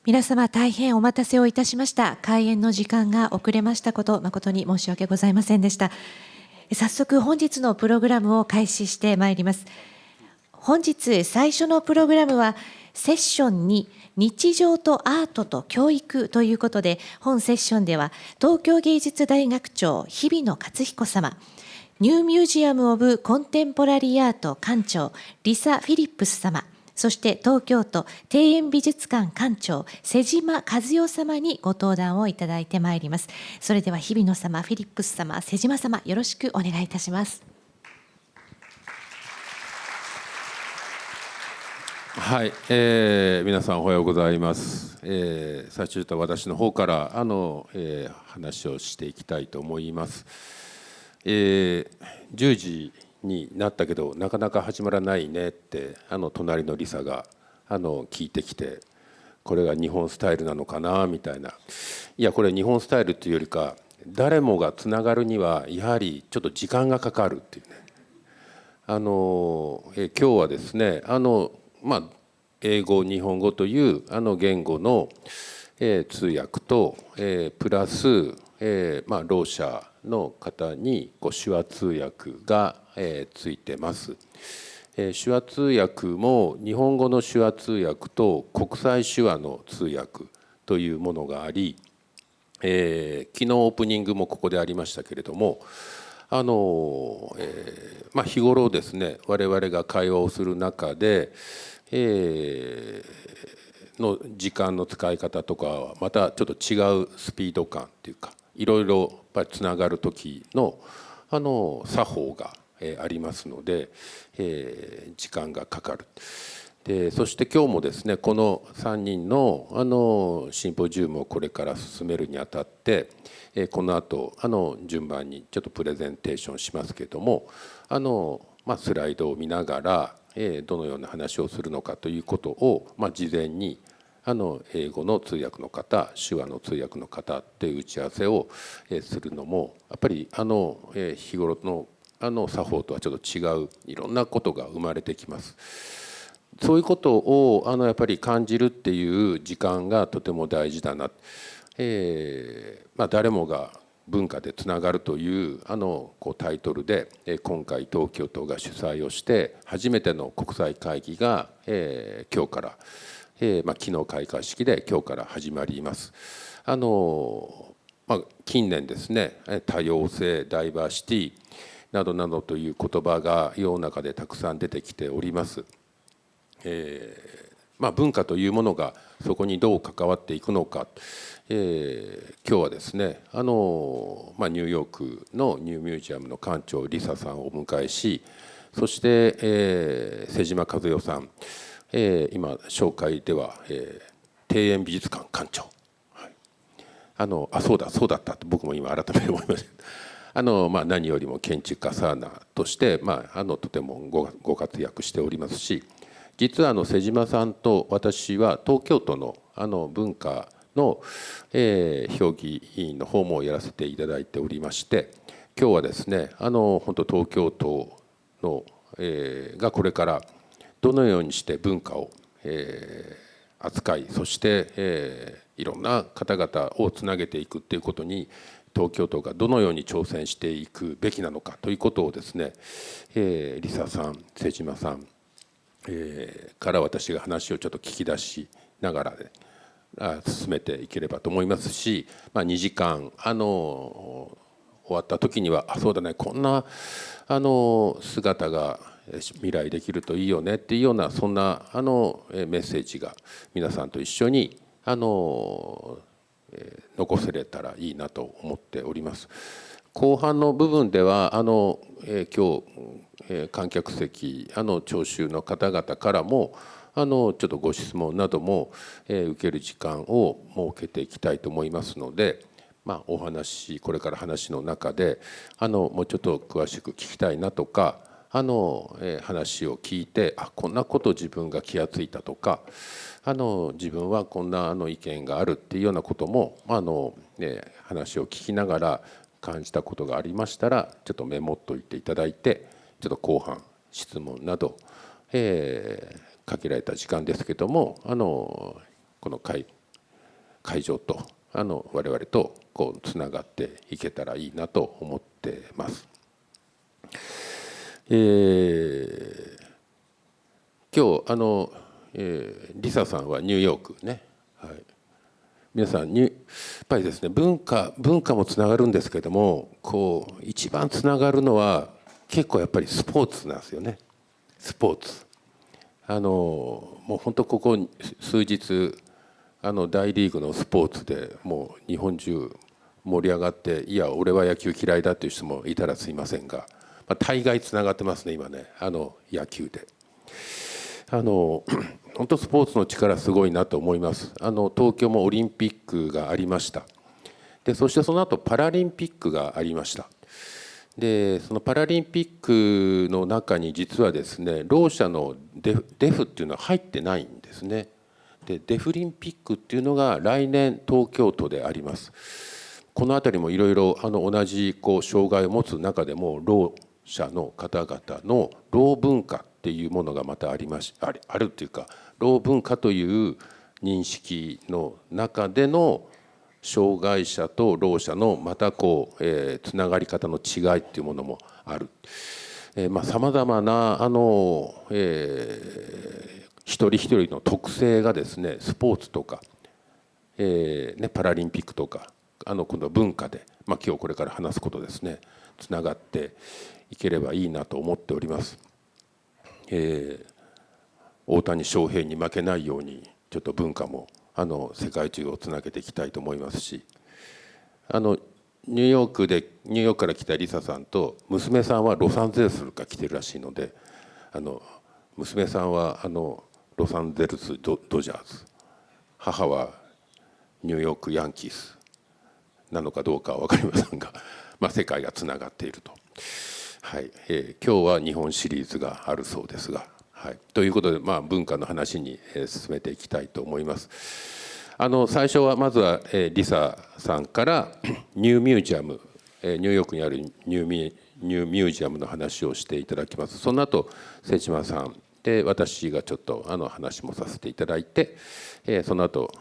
皆様大変お待たせをいたしました。開演の時間が遅れましたこと、誠に申し訳ございませんでした。早速本日のプログラムを開始してまいります。本日最初のプログラムはセッション2、日常とアートと教育ということで、本セッションでは東京芸術大学長日比野勝彦様、ニューミュージアム・オブ・コンテンポラリー・アート館長リサ・フィリップス様、そして東京都庭園美術館館長瀬島和代様にご登壇をいただいてまいります。それでは日比野様、フィリップス様、瀬島様、よろしくお願いいたします。はい、皆さんおはようございます。最初と私の方から話をしていきたいと思います。10時になったけどなかなか始まらないねって隣のリサが聞いてきて、これが日本スタイルなのかなみたいな。いやこれ日本スタイルというよりか、誰もがつながるにはやはりちょっと時間がかかるっていうね。今日はですね英語日本語という言語の通訳とプラスろう者の方に手話通訳がついてます。手話通訳も日本語の手話通訳と国際手話の通訳というものがあり、昨日オープニングもここでありましたけれども、日頃ですね我々が会話をする中で、の時間の使い方とかはまたちょっと違うスピード感っていうか、いろいろやっぱりつながる時の作法がありますので、時間がかかる。でそして今日もですねこの3人のシンポジウムをこれから進めるにあたって、この後順番にちょっとプレゼンテーションしますけれども、スライドを見ながらどのような話をするのかということを、事前に英語の通訳の方、手話の通訳の方という打ち合わせをするのもやっぱり日頃の作法とはちょっと違ういろんなことが生まれてきます。そういうことをやっぱり感じるっていう時間がとても大事だな。誰もが文化でつながるというタイトルで今回東京都が主催をして初めての国際会議が今日から、昨日開会式で今日から始まります。近年ですね多様性、ダイバーシティなどなどという言葉が世の中でたくさん出てきております。文化というものがそこにどう関わっていくのか、今日はですねニューヨークのニューミュージアムの館長リサさんをお迎えし、そして、瀬島和代さん、今紹介では、庭園美術館館長、はい、そうだったって僕も今改めて思いました。何よりも建築家サーナーとして、とてもご活躍しておりますし、実は瀬島さんと私は東京都の文化の、評議委員の方もやらせていただいておりまして、今日はですね本当東京都の、がこれからどのようにして文化を、扱い、そして、いろんな方々をつなげていくっていうことに東京都がどのように挑戦していくべきなのかということをですね、リサさん、瀬島さんから私が話をちょっと聞き出しながら進めていければと思いますし、2時間終わった時にはそうだね、こんな姿が未来できるといいよねっていうような、そんなメッセージが皆さんと一緒に残せれたらいいなと思っております。後半の部分では今日観客席聴衆の方々からもちょっとご質問なども受ける時間を設けていきたいと思いますので、お話これから話の中でもうちょっと詳しく聞きたいなとか話を聞いてこんなこと自分が気が付いたとか自分はこんな意見があるっていうようなことも話を聞きながら感じたことがありましたらちょっとメモっといていただいて、ちょっと後半質問など、限られた時間ですけどもこの会会場と我々とこうつながっていけたらいいなと思ってます。今日リサさんはニューヨークね、はい、皆さんやっぱりですね、文化もつながるんですけども、こう一番つながるのは結構やっぱりスポーツなんですよね。スポーツもう本当ここ数日大リーグのスポーツでもう日本中盛り上がって、いや俺は野球嫌いだという人もいたらすいませんが、大概つながってますね今ね、野球で。本当スポーツの力すごいなと思います。東京もオリンピックがありました。でそしてその後パラリンピックがありました。でそのパラリンピックの中に実はですね、ろう者のデフっていうのは入ってないんですね。でデフリンピックっていうのが来年東京都であります。この辺りもいろいろ同じ障害を持つ中でもろう者の方々のろう文化っていうものがまたあるっていうか、ろう文化という認識の中での障害者とろう者のまたつながり方の違いっていうものもある。さまざまな一人一人の特性がですね、スポーツとか、パラリンピックとか今度は文化で、今日これから話すことですね、つながっていければいいなと思っております。大谷翔平に負けないようにちょっと文化も世界中をつなげていきたいと思いますし、ニューヨークから来たリサさんと娘さんはロサンゼルスから来てるらしいので、娘さんはロサンゼルスドジャース、母はニューヨークヤンキースなのかどうかは分かりませんが、世界がつながっていると。はい、今日は日本シリーズがあるそうですが、はい、ということで、文化の話に進めていきたいと思います。最初はまずはリサさんからニューミュージアム、ニューヨークにあるニューミュージアムの話をしていただきます。その後瀬島さんで私がちょっと話もさせていただいて、その後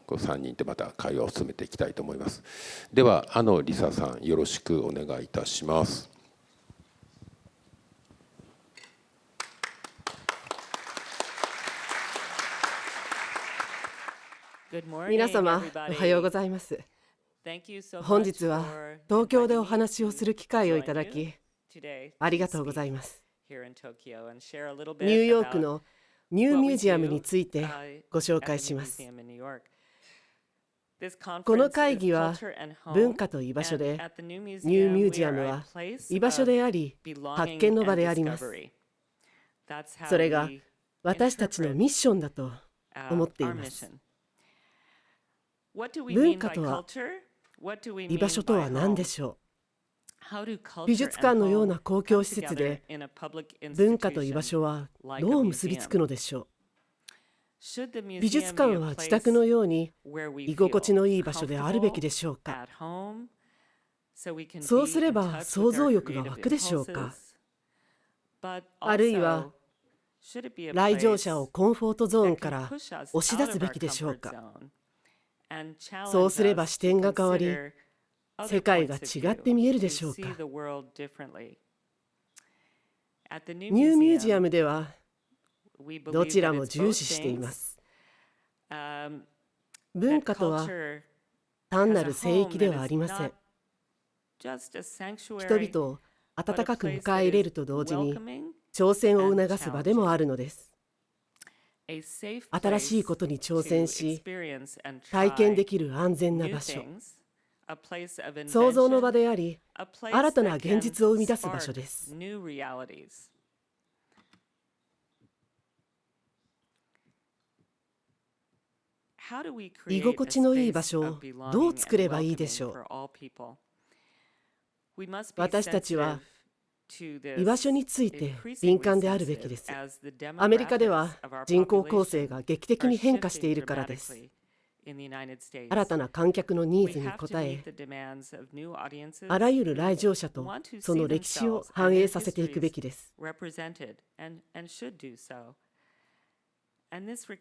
3人でまた会話を進めていきたいと思います。ではリサさんよろしくお願いいたします。皆様、おはようございます。本日は東京でお話をする機会をいただき、ありがとうございます。ニューヨークのニューミュージアムについてご紹介します。この会議は文化と居場所で、ニューミュージアムは居場所であり、発見の場であります。それが私たちのミッションだと思っています。文化とは、居場所とは何でしょう。美術館のような公共施設で文化と居場所はどう結びつくのでしょう。美術館は自宅のように居心地のいい場所であるべきでしょうか。そうすれば想像力が湧くでしょうか。あるいは来場者をコンフォートゾーンから押し出すべきでしょうか。そうすれば視点が変わり、世界が違って見えるでしょうか。ニューミュージアムではどちらも重視しています。文化とは単なる聖域ではありません。人々を温かく迎え入れると同時に挑戦を促す場でもあるのです。新しいことに挑戦し、体験できる安全な場所、創造の場であり、新たな現実を生み出す場所です。居心地のいい場所をどう作ればいいでしょう。私たちは居場所について敏感であるべきです。アメリカでは人口構成が劇的に変化しているからです。新たな観客のニーズに応え、あらゆる来場者とその歴史を反映させていくべきです。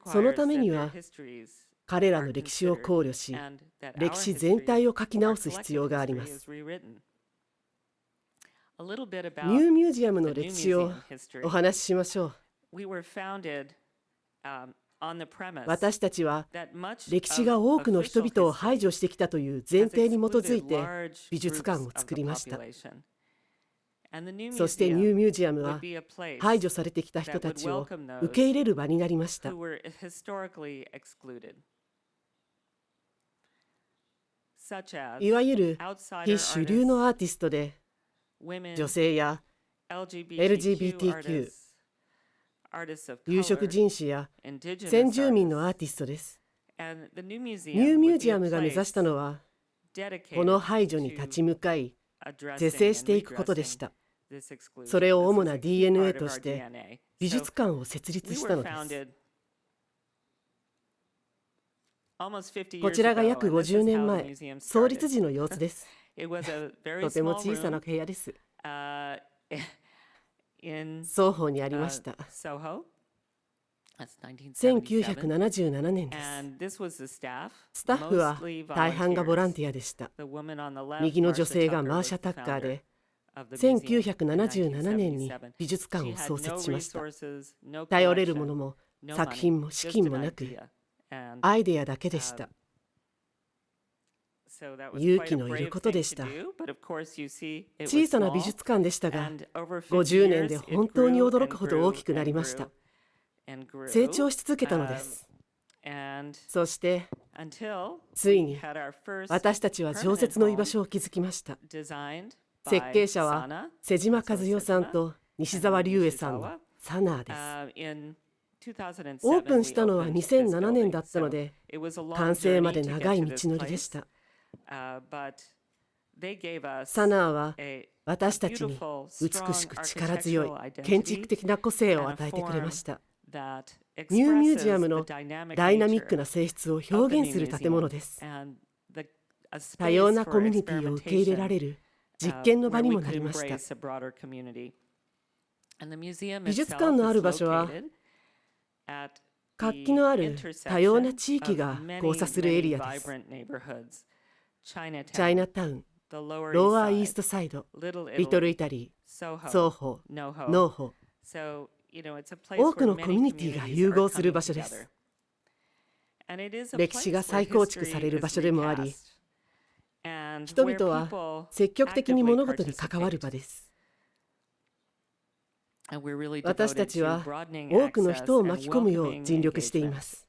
そのためには、彼らの歴史を考慮し、歴史全体を書き直す必要があります。ニューミュージアムの歴史をお話ししましょう。私たちは歴史が多くの人々を排除してきたという前提に基づいて美術館を作りました。そしてニューミュージアムは排除されてきた人たちを受け入れる場になりました。いわゆる非主流のアーティストで女性や LGBTQ、有色人種や先住民のアーティストです。ニューミュージアムが目指したのは、この排除に立ち向かい、是正していくことでした。それを主な DNA として美術館を設立したのです。こちらが約50年前、創立時の様子です。とても小さな部屋です。双方にありました。1977年です。スタッフは大半がボランティアでした。右の女性がマーシャ・タッカーで、1977年に美術館を創設しました。頼れるものも作品も資金もなく、アイデアだけでした。勇気のいることでした。小さな美術館でしたが、50年で本当に驚くほど大きくなりました。成長し続けたのです。そして、ついに私たちは常設の居場所を築きました。設計者は瀬島和代さんと西澤隆英さんのサナーです。オープンしたのは2007年だったので、完成まで長い道のりでした。サナーは私たちに美しく力強い建築的な個性を与えてくれました。ニューミュージアムのダイナミックな性質を表現する建物です。多様なコミュニティを受け入れられる実験の場にもなりました。美術館のある場所は、活気のある多様な地域が交差するエリアです。チャイナタウン、ローアーイーストサイド、リトルイタリー、ソーホー、ノーホー。多くのコミュニティが融合する場所です。歴史が再構築される場所でもあり、人々は積極的に物事に関わる場です。私たちは多くの人を巻き込むよう尽力しています。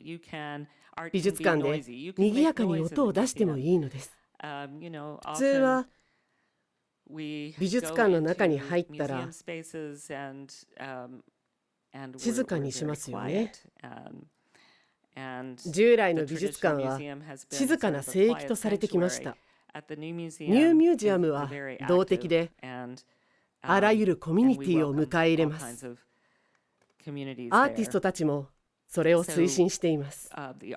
美術館で賑やかに音を出してもいいのです。普通は美術館の中に入ったら静かにしますよね。従来の美術館は静かな聖域とされてきました。ニューミュージアムは動的で、あらゆるコミュニティを迎え入れます。アーティストたちもそれを推進しています。過去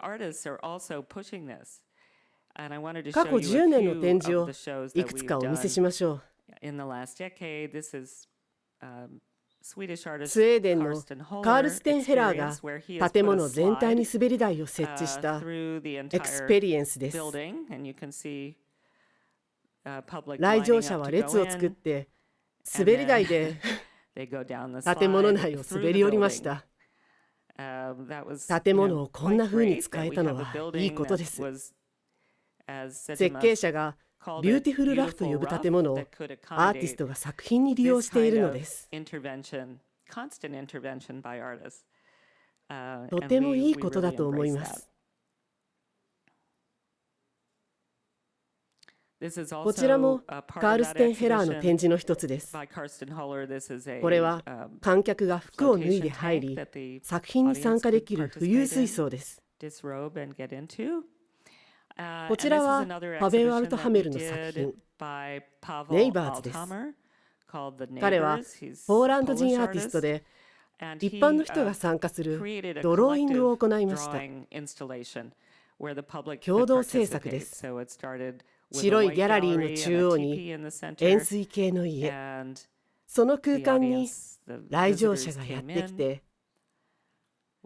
10年の展示をいくつかお見せしましょう。スウェーデンのカールステンヘラーが建物全体に滑り台を設置したエクスペリエンスです。来場者は列を作って滑り台で建物内を滑り降りました。建物をこんな風に使えたのはいいことです。設計者がビューティフルラフと呼ぶ建物をアーティストが作品に利用しているのです。とてもいいことだと思います。こちらもカールステンヘラーの展示の一つです。これは観客が服を脱いで入り、作品に参加できる浮遊水槽です。こちらはパベル・アルトハメルの作品、ネイバーズです。彼はポーランド人アーティストで、一般の人が参加するドローイングを行いました。共同制作です。白いギャラリーの中央に円錐形の家、その空間に来場者がやってきて、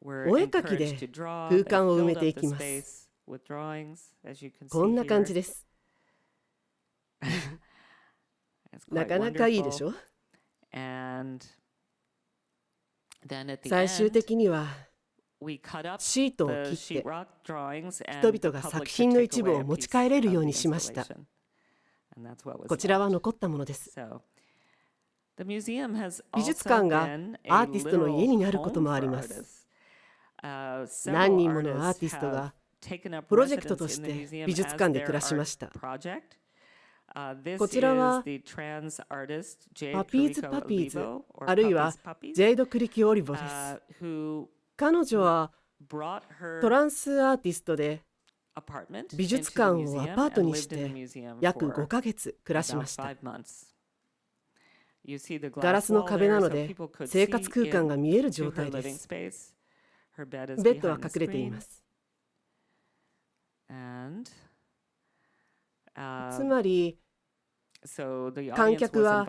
お絵かきで空間を埋めていきます。こんな感じです。なかなかいいでしょ。最終的にはシートを切って人々が作品の一部を持ち帰れるようにしました。こちらは残ったものです。美術館がアーティストの家になることもあります。何人ものアーティストがプロジェクトとして美術館で暮らしました。こちらはパピーズ・パピーズ、あるいはジェイド・クリキ・オリボです。彼女はトランスアーティストで美術館をアパートにして約5ヶ月暮らしました。ガラスの壁なので生活空間が見える状態です。ベッドは隠れています。つまり観客は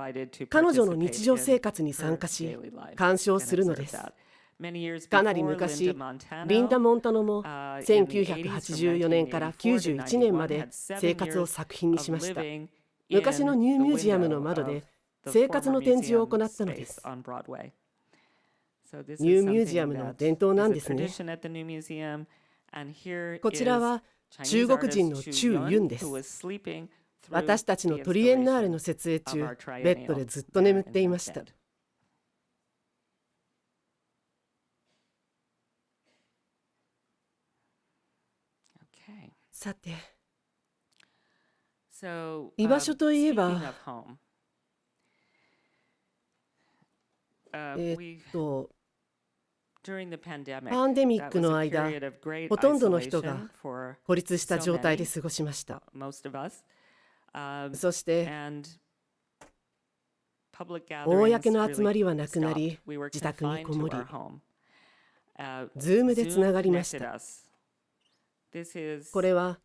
彼女の日常生活に参加し鑑賞するのです。かなり昔、リンダ・モンタノも1984年から91年まで生活を作品にしました。昔のニューミュージアムの窓で生活の展示を行ったのです。ニューミュージアムの伝統なんですね。こちらは中国人のチュウ・ユンです。私たちのトリエンナーレの設営中、ベッドでずっと眠っていました。さて、居場所といえば、パンデミックの間、ほとんどの人が孤立した状態で過ごしました。そして、公の集まりはなくなり、自宅にこもり、Zoom でつながりました。これは、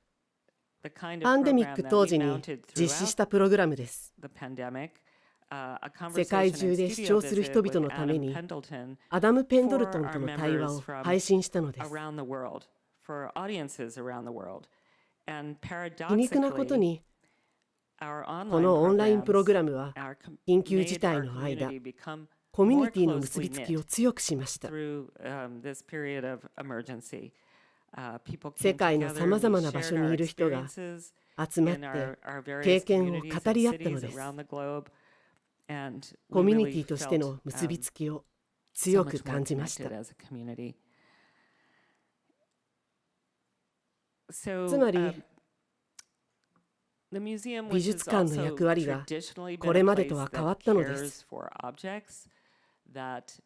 パンデミック当時に実施したプログラムです。世界中で視聴する人々のために、アダム・ペンドルトンとの対話を配信したのです。皮肉なことに、このオンラインプログラムは、緊急事態の間、コミュニティの結びつきを強くしました。世界のさまざまな場所にいる人が集まって経験を語り合ったのです。コミュニティとしての結びつきを強く感じました。つまり、美術館の役割がこれまでとは変わったのです。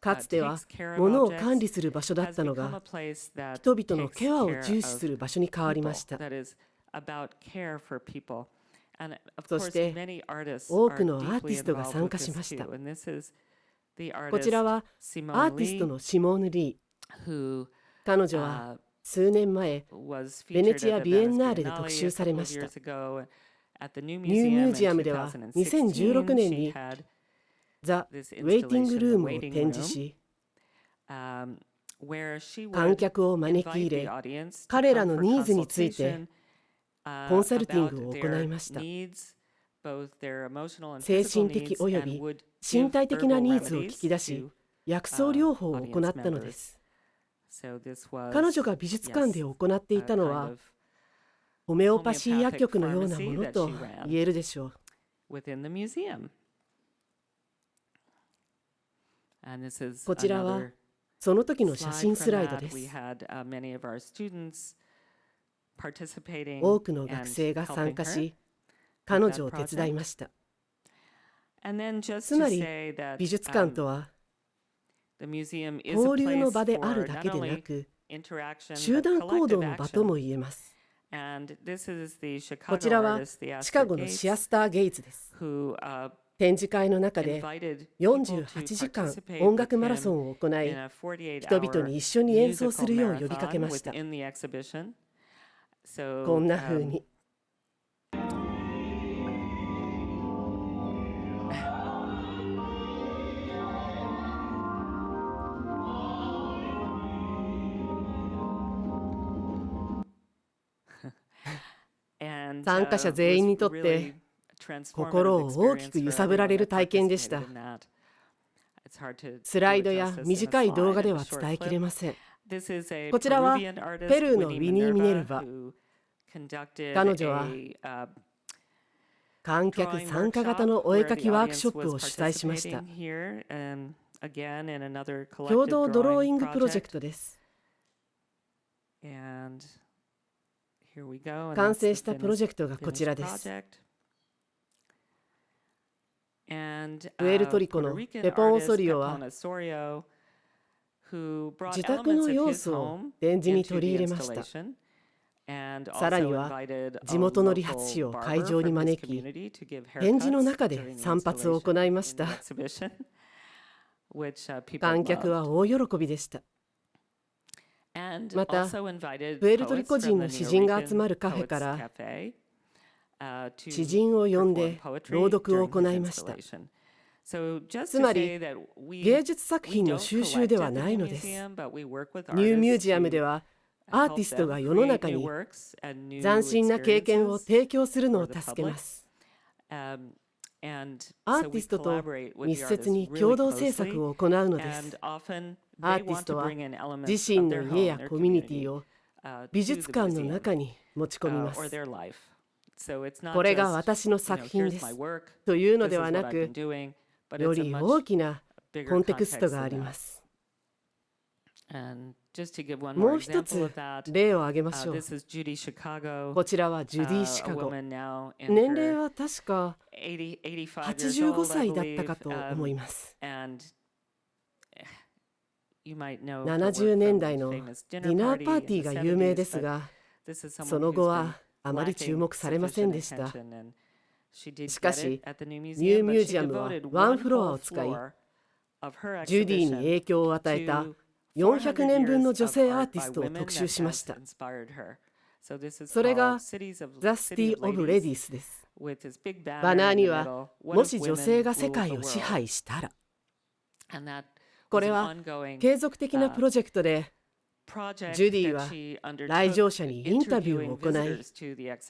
かつては物を管理する場所だったのが、人々のケアを重視する場所に変わりました。そして、多くのアーティストが参加しました。こちらはアーティストのシモーヌ・リー。彼女は数年前、ベネチア・ビエンナーレで特集されました。ニューミュージアムでは2016年にザ・ウェイティングルームを展示し、観客を招き入れ、彼らのニーズについてコンサルティングを行いました。精神的および身体的なニーズを聞き出し、薬草療法を行ったのです。彼女が美術館で行っていたのは、ホメオパシー薬局のようなものと言えるでしょう。こちらはその時の写真スライドです。多くの学生が参加し、彼女を手伝いました。つまり、美術館とは、交流の場であるだけでなく、集団行動の場とも言えます。こちらはシカゴのシアスターゲイツです。展示会の中で48時間音楽マラソンを行い、人々に一緒に演奏するよう呼びかけました。こんな風に。参加者全員にとって心を大きく揺さぶられる体験でした。スライドや短い動画では伝えきれません。こちらはペルーのウィニー・ミネルヴァ。彼女は観客参加型のお絵描きワークショップを主催しました。共同ドローイングプロジェクトです。完成したプロジェクトがこちらです。プエルトリコのペポン・オソリオは自宅の要素を展示に取り入れました。さらには地元の理髪師を会場に招き、展示の中で散髪を行いました。観客は大喜びでした。また、プエルトリコ人の詩人が集まるカフェから詩人を呼んで朗読を行いました。つまり芸術作品の収集ではないのです。ニューミュージアムではアーティストが世の中に斬新な経験を提供するのを助けます。アーティストと密接に共同制作を行うのです。アーティストは自身の家やコミュニティを美術館の中に持ち込みます。これが私の作品ですというのではなく、より大きなコンテクストがあります。もう一つ例を挙げましょう。こちらはジュディ・シカゴ。年齢は確か85歳だったかと思います。70年代のディナーパーティーが有名ですが、その後はあまり注目されませんでした。しかし、ニューミュージアムはワンフロアを使い、ジュディに影響を与えた400年分の女性アーティストを特集しました。それが The City of Ladies です。バナーには、もし女性が世界を支配したら。これは継続的なプロジェクトで、ジュディは来場者にインタビューを行い、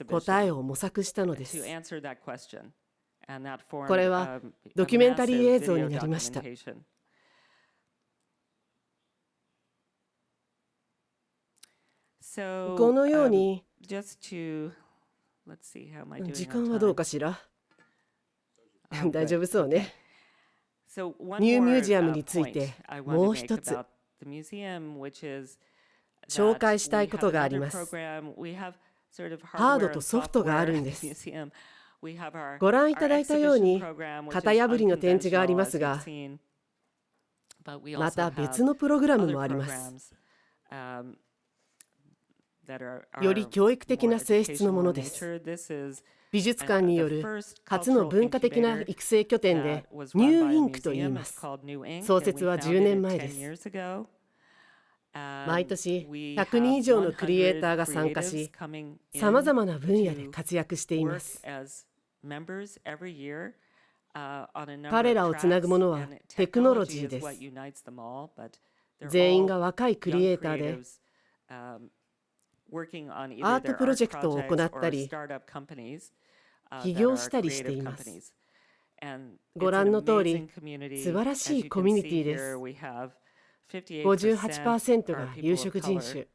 答えを模索したのです。これはドキュメンタリー映像になりました。このように、時間はどうかしら。大丈夫そうね。ニューミュージアムについてもう一つ紹介したいことがあります。ハードとソフトがあるんです。ご覧いただいたように型破りの展示がありますが、また別のプログラムもあります。より教育的な性質のものです。美術館による初の文化的な育成拠点でニューインクと言います。創設は10年前です。毎年100人以上のクリエイターが参加し、さまざまな分野で活躍しています。彼らをつなぐものはテクノロジーです。全員が若いクリエイターで、アートプロジェクトを行ったり、起業したりしています。ご覧の通り、素晴らしいコミュニティです。58% が有色人種、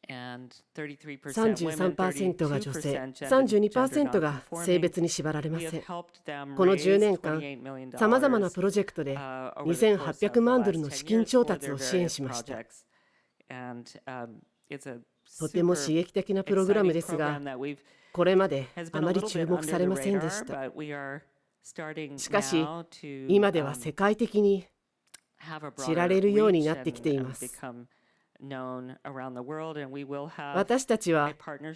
33% が女性、32% が性別に縛られません。この10年間、さまざまなプロジェクトで2800万ドルの資金調達を支援しました。とても刺激的なプログラムですが、これまであまり注目されませんでした。しかし、今では世界的に知られるようになってきています。私たちは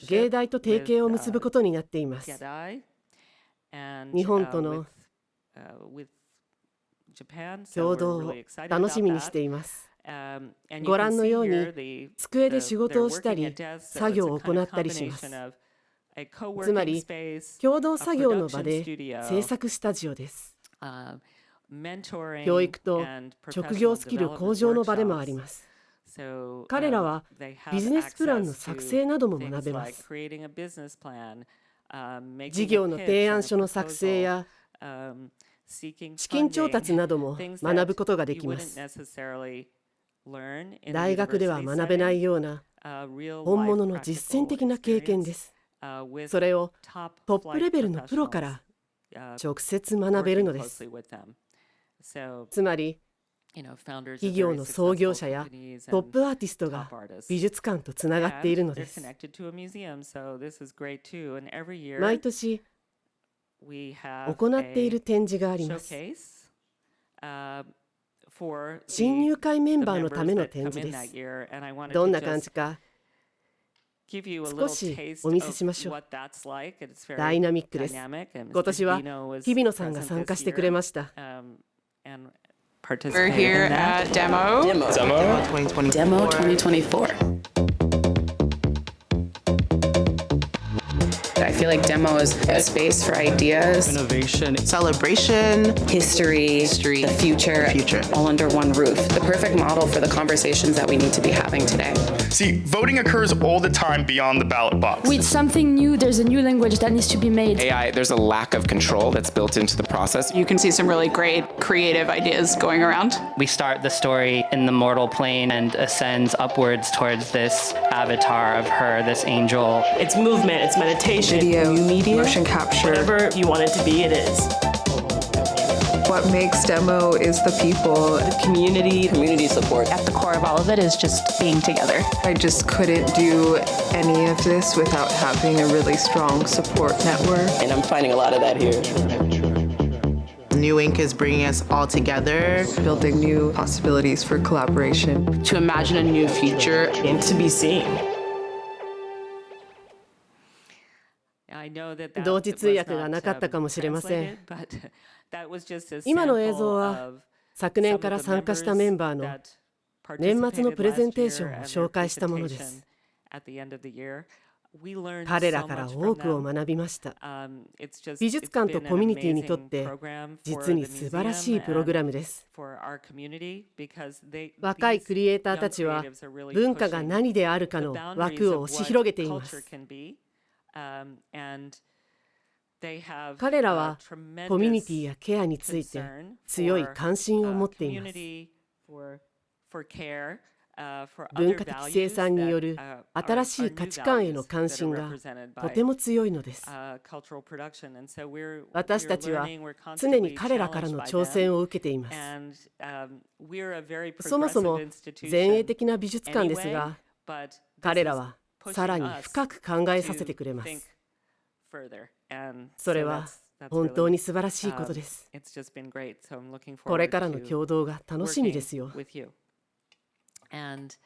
芸大と提携を結ぶことになっています。日本との共同を楽しみにしています。ご覧のように机で仕事をしたり作業を行ったりします。つまり共同作業の場で制作スタジオです。教育と職業スキル向上の場でもあります。彼らはビジネスプランの作成なども学べます。事業の提案書の作成や資金調達なども学ぶことができます。大学では学べないような本物の実践的な経験です。それをトップレベルのプロから直接学べるのです。つまり企業の創業者やトップアーティストが美術館とつながっているのです。毎年行っている展示があります。新入会メンバーのための展示です。どんな感じか少しお見せしましょう。ダイナミックです。今年は日比野さんが参加してくれました。We're here at Demo 2024. I feel like Demo is a space for ideas, innovation, celebration, history, the future, all under one roof. The perfect model for the conversations that we need to be having today. See, voting occurs all the time beyond the ballot box. With something new, there's a new language that needs to be made. AI, there's a lack of control that's built into the process. You can see some really great creative ideas going around. We start the story in the mortal plane and ascends upwards towards this avatar of her, this angel. It's movement, it's meditation, video, new media, motion capture. Whatever you want it to be, it is. What makes Demo is the people, the community support. At the core of all of it is just being together. I just couldn't do any of this without having a really strong support network. And I'm finding a lot of that here. New Ink is bringing us all together, building new possibilities for collaboration, to imagine a new future and to be seen. 同時通訳がなかったかもしれません。今の映像は昨年から参加したメンバーの年末のプレゼンテーションを紹介したものです。彼らから多くを学びました。美術館とコミュニティにとって実に素晴らしいプログラムです。若いクリエイターたちは文化が何であるかの枠を押し広げています。彼らはコミュニティやケアについて強い関心を持っています。文化的生産による新しい価値観への関心がとても強いのです。私たちは常に彼らからの挑戦を受けています。そもそも前衛的な美術館ですが、彼らはさらに深く考えさせてくれます。それは本当に素晴らしいことです。これからの共同が楽しみですよ。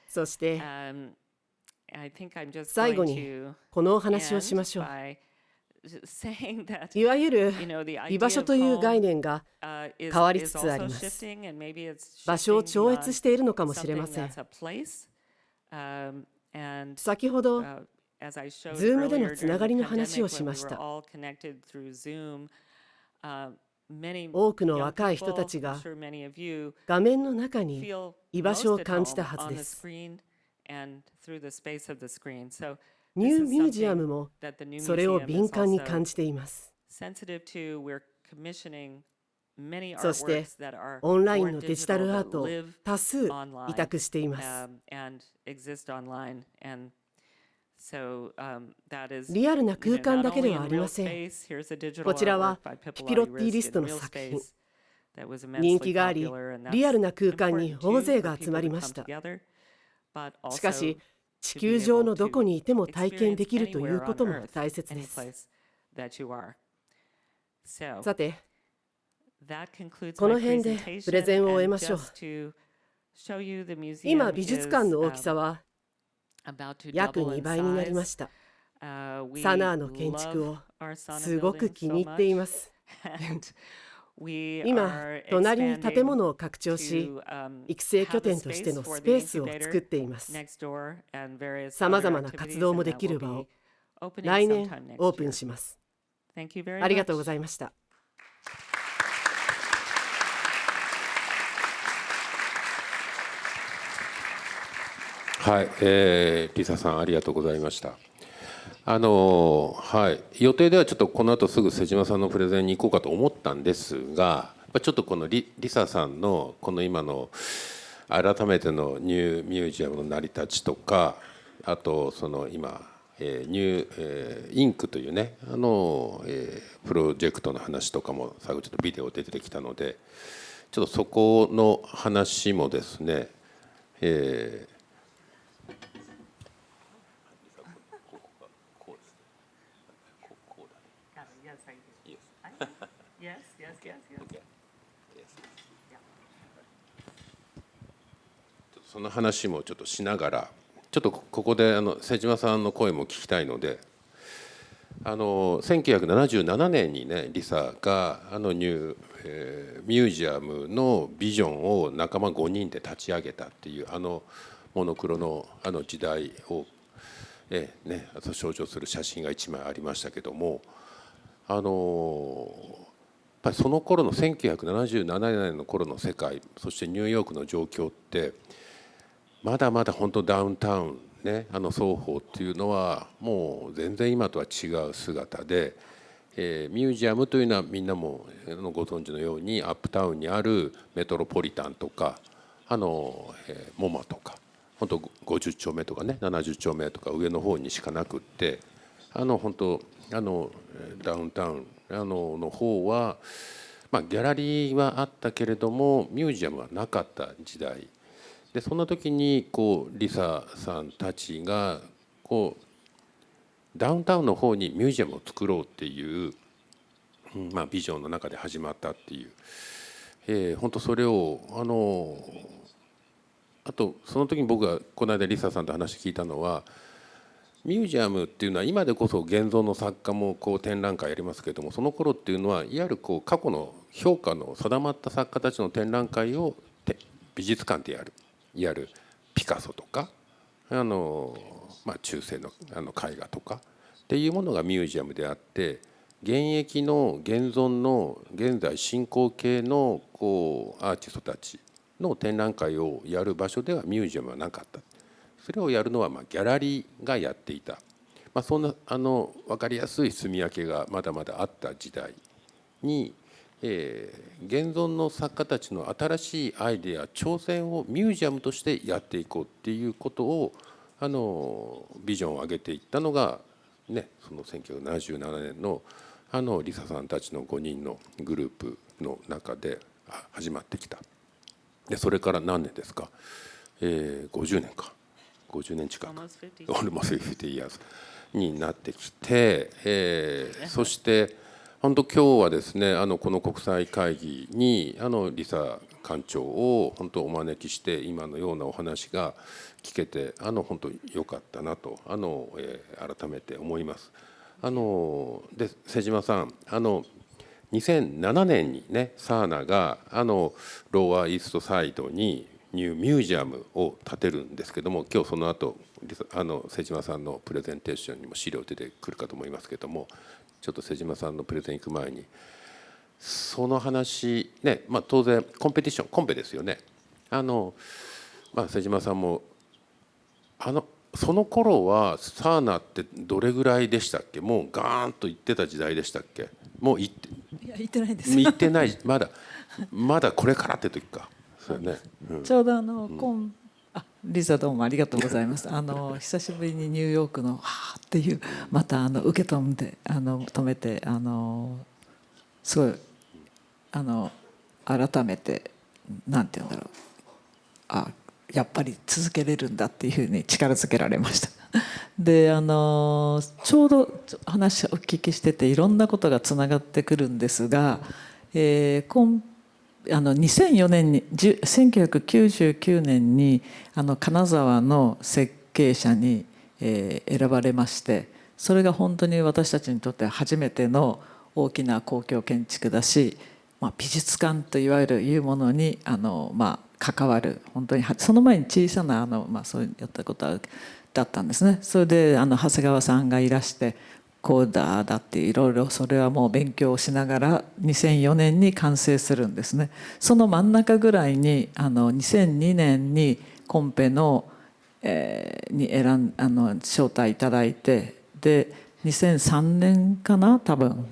そして最後にこのお話をしましょう。いわゆる居場所という概念が変わりつつあります。場所を超越しているのかもしれません。先ほどZoom でのつながりの話をしました。多くの若い人たちが画面の中に居場所を感じたはずです。ニューミュージアムもそれを敏感に感じています。そしてオンラインのデジタルアートを多数委託しています。リアルな空間だけではありません。こちらはピピロッティリストの作品。人気があり、リアルな空間に大勢が集まりました。しかし、地球上のどこにいても体験できるということも大切です。さて、この辺でプレゼンを終えましょう。今、美術館の大きさは約2倍になりました。サナーの建築をすごく気に入っています。今、隣に建物を拡張し、育成拠点としてのスペースを作っています。さまざまな活動もできる場を来年オープンします。ありがとうございました。はい、リサさんありがとうございました。はい、予定ではちょっとこの後すぐ瀬島さんのプレゼンに行こうかと思ったんですが、ちょっとこのリサさんのこの今の改めてのニューミュージアムの成り立ちとか、あとその今ニューインクというねプロジェクトの話とかも最後ちょっとビデオで出てきたので、ちょっとそこの話もですね、その話もちょっとしながら、ちょっとここで瀬島さんの声も聞きたいので、1977年にねリサがニューミュージアムのビジョンを仲間5人で立ち上げたっていうモノクロの時代を象徴する写真が1枚ありましたけども、やっぱりその頃の1977年の頃の世界、そしてニューヨークの状況ってまだまだ本当ダウンタウンね、双方っていうのはもう全然今とは違う姿で、ミュージアムというのはみんなもご存知のようにアップタウンにあるメトロポリタンとかモマとか本当50丁目とかね70丁目とか上の方にしかなくって、本当ダウンタウンの方は、ギャラリーはあったけれどもミュージアムはなかった時代で、そんな時にリサさんたちがダウンタウンの方にミュージアムを作ろうっていう、ビジョンの中で始まったっていう、本当それをあとその時に僕がこの間リサさんと話聞いたのは、ミュージアムっていうのは今でこそ現存の作家も展覧会やりますけれども、その頃っていうのはいわゆる過去の評価の定まった作家たちの展覧会を美術館でやる。いわゆるピカソとか中世の絵画とかっていうものがミュージアムであって、現役の現存の現在進行形のアーティストたちの展覧会をやる場所ではミュージアムはなかった。それをやるのはギャラリーがやっていた、そんな分かりやすい住み分けがまだまだあった時代に、現存の作家たちの新しいアイデア挑戦をミュージアムとしてやっていこうっていうことをビジョンを上げていったのが、その1977年のリサさんたちの5人のグループの中で始まってきた。でそれから何年ですか、50年か50年近くalmost 50 years になってきて、そして本当今日はですねこの国際会議にリサ館長を本当お招きして今のようなお話が聞けて本当良かったなと改めて思います。で瀬島さん2007年にねサーナがローアーイーストサイドにニューミュージアムを建てるんですけども、今日その後瀬島さんのプレゼンテーションにも資料出てくるかと思いますけども、ちょっと瀬島さんのプレゼン行く前にその話ね、当然コンペですよね。瀬島さんもその頃はサーナってどれぐらいでしたっけ？もうガーンと行ってた時代でしたっけ？もう行ってないです。行ってないまだこれからって時か。そうね。ちょうどリサどうもありがとうございます。久しぶりにニューヨークのはーっていうまた受け止めてすごい改めてなんて言うんだろう、やっぱり続けれるんだっていうふうに力づけられました。でちょうど話をお聞きしてていろんなことがつながってくるんですが、2004年に1999年に金沢の設計者に選ばれまして、それが本当に私たちにとって初めての大きな公共建築だし、美術館といわゆるいうものに関わる、本当にその前に小さなそうやったことだったんですね。それで長谷川さんがいらしてこうだっていろいろそれはもう勉強をしながら2004年に完成するんですね。その真ん中ぐらいに2002年にコンペのに招待いただいて、で2003年かな多分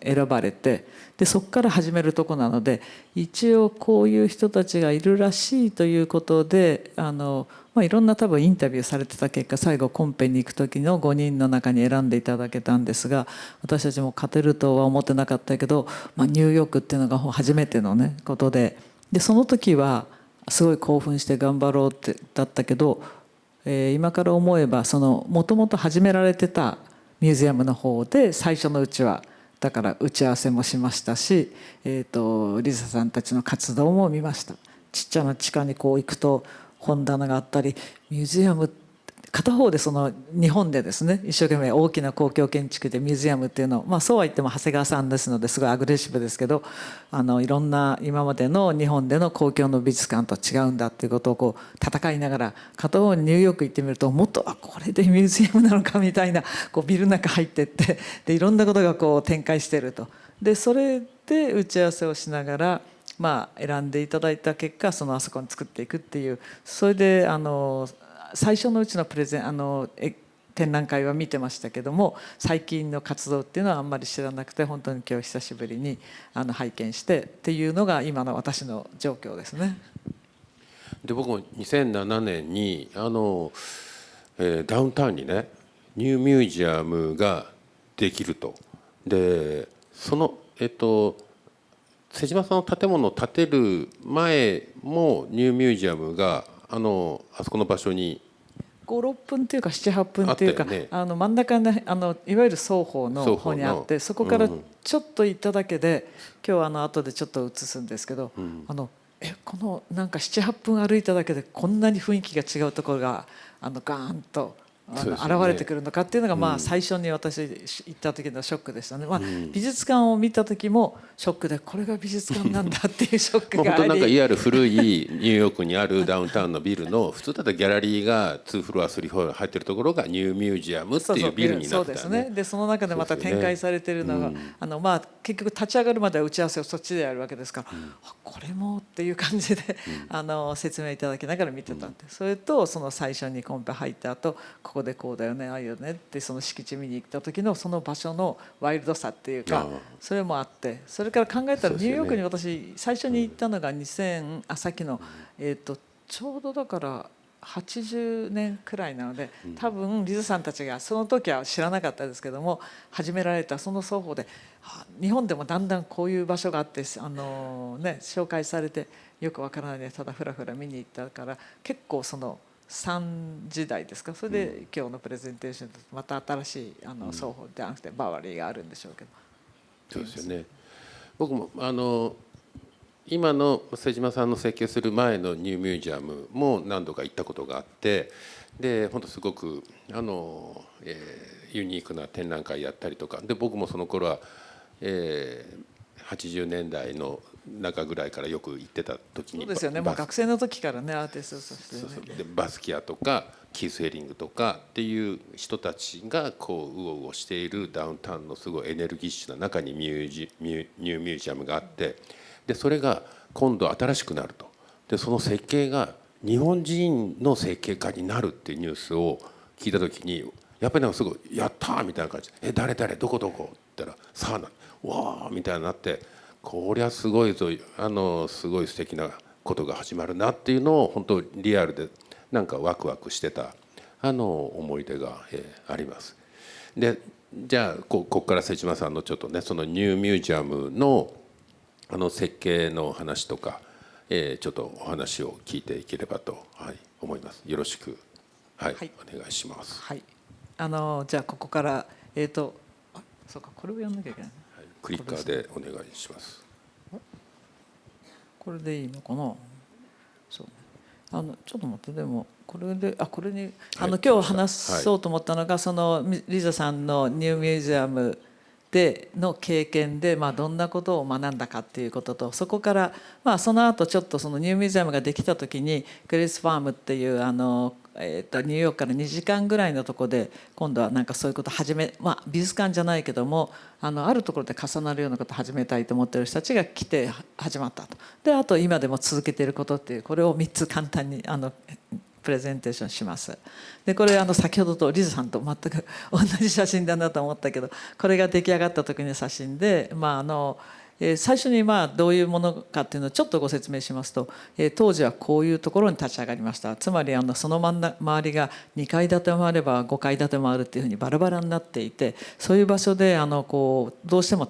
選ばれて、でそこから始めるとこなので、一応こういう人たちがいるらしいということでいろんな多分インタビューされてた結果、最後コンペに行く時の5人の中に選んでいただけたんですが、私たちも勝てるとは思ってなかったけど、ニューヨークっていうのが初めてのねことで、その時はすごい興奮して頑張ろうってだったけど、今から思えばもともと始められてたミュージアムの方で最初のうちはだから打ち合わせもしましたし、リサさんたちの活動も見ました。ちっちゃな地下にこう行くと本棚があったり、ミュージアム片方で日本でですね一生懸命大きな公共建築でミュージアムっていうのを、そうは言っても長谷川さんですのですごいアグレッシブですけど、いろんな今までの日本での公共の美術館と違うんだっていうことを戦いながら、片方にニューヨーク行ってみるともっとこれでミュージアムなのかみたいなビルの中入ってってでいろんなことが展開してると。でそれで打ち合わせをしながら選んでいただいた結果あそこに作っていくっていう、それで最初のうちの展覧会は見てましたけども、最近の活動っていうのはあんまり知らなくて、本当に今日久しぶりに拝見してっていうのが今の私の状況ですね。で僕も2007年にダウンタウンにねニューミュージアムができると。で瀬島さんの建物を建てる前もニューミュージアムがあそこの場所に5、6分っていうか7、8分っていうか、真ん中にいわゆる双方の方にあって、そこからちょっと行っただけで、今日後でちょっと映すんですけど、このなんか7、8分歩いただけでこんなに雰囲気が違うところがガーンと現れてくるのかっていうのが最初に私行った時のショックでしたね。美術館を見た時もショックで、これが美術館なんだっていうショックがあり本当なんかいわゆる古いニューヨークにあるダウンタウンのビルの普通だったらギャラリーが2フロア3フロア入ってるところがニューミュージアムっていうビルになったよね。そうですね。でその中でまた展開されてるのが、結局立ち上がるまでは打ち合わせをそっちでやるわけですから、これもっていう感じで説明いただきながら見てたんで、それと最初にコンペ入った後、ここでこうだよねああいうねって敷地見に行った時のその場所のワイルドさっていうか、それもあって、それから考えたらニューヨークに私最初に行ったのがさっきのちょうどだから80年くらいなので、多分リズさんたちがその時は知らなかったですけども、始められたその双方で日本でもだんだんこういう場所があって紹介されて、よくわからないでただふらふら見に行ったから、結構3時代ですか、それで今日のプレゼンテーションとまた新しい双方ではなくてバワリーがあるんでしょうけど。そうですよね。僕も今の瀬島さんの設計する前のニューミュージアムも何度か行ったことがあって、で本当すごくユニークな展覧会やったりとかで、僕もその頃は、80年代の中ぐらいからよく行ってた時に、そうですよね、もう学生の時からねアーティストとしてね。でバスキアとかキース・ヘリングとかっていう人たちがうおうおしているダウンタウンのすごいエネルギッシュな中にニューミュージアムがあって、でそれが今度新しくなると。でその設計が日本人の設計家になるっていうニュースを聞いた時に、やっぱりなんかすごいやったーみたいな感じで、誰どこって言ったらさあわーみたいになって、こりゃすごいぞ、すごい素敵なことが始まるなっていうのを本当リアルでなんかワクワクしてた思い出があります。でじゃあここから瀬島さんのちょっとねそのニューミュージアムの設計の話とか、ちょっとお話を聞いていければと、思います。よろしく、お願いします。はい。じゃあここからそうか、これをやんなきゃいけない。クリッカーでお願いします。これでいいのかな。そうね。ちょっと待って、でもこれでこれに今日話そうと思ったのが、そのリザさんのニューミュージアムでの経験で、どんなことを学んだかっていうことと、そこからその後ちょっとそのニューミュージアムができた時にグレースファームっていうニューヨークから2時間ぐらいのところで今度はなんかそういうこと美術館じゃないけどもあるところで重なるようなことを始めたいと思っている人たちが来て始まったと。であと今でも続けていることっていう、これを3つ簡単にプレゼンテーションします。でこれ先ほどとリズさんと全く同じ写真だなと思ったけど、これが出来上がった時の写真で、最初にどういうものかっていうのをちょっとご説明しますと、当時はこういうところに立ち上がりました。つまりその周りが2階建てもあれば5階建てもあるっていうふうにバラバラになっていて、そういう場所でどうしても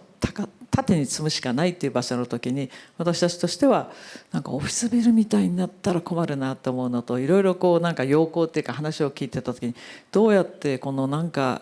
縦に積むしかないっていう場所の時に、私たちとしてはなんかオフィスビルみたいになったら困るなと思うのと、いろいろなんか要項っていうか話を聞いてた時に、どうやってこのなんか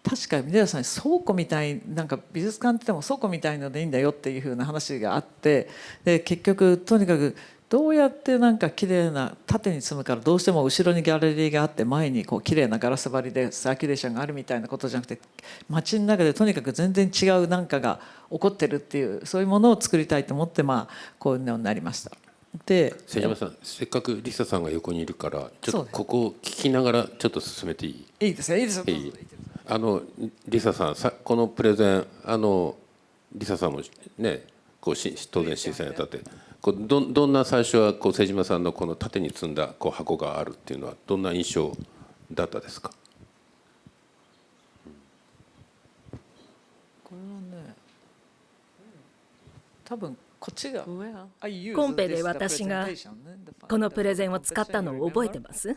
確かに皆さん倉庫みたい、なんか美術館って言っても倉庫みたいのでいいんだよっていう風な話があって、で結局とにかくどうやってなんか綺麗な縦に積むから、どうしても後ろにギャラリーがあって前に綺麗なガラス張りでサーキュレーションがあるみたいなことじゃなくて、街の中でとにかく全然違うなんかが起こってるっていう、そういうものを作りたいと思ってこういうのになりました。で瀬島さん、せっかくリサさんが横にいるからちょっとここを聞きながらちょっと進めていい？いいですよ、いいですよ。リサさん、このプレゼンリサさんもね当然審査にあたってどんな最初は瀬島さんのこの縦に積んだ箱があるっていうのはどんな印象だったですか？これはね、多分こっちがコンペで私がこのプレゼンを使ったのを覚えてます？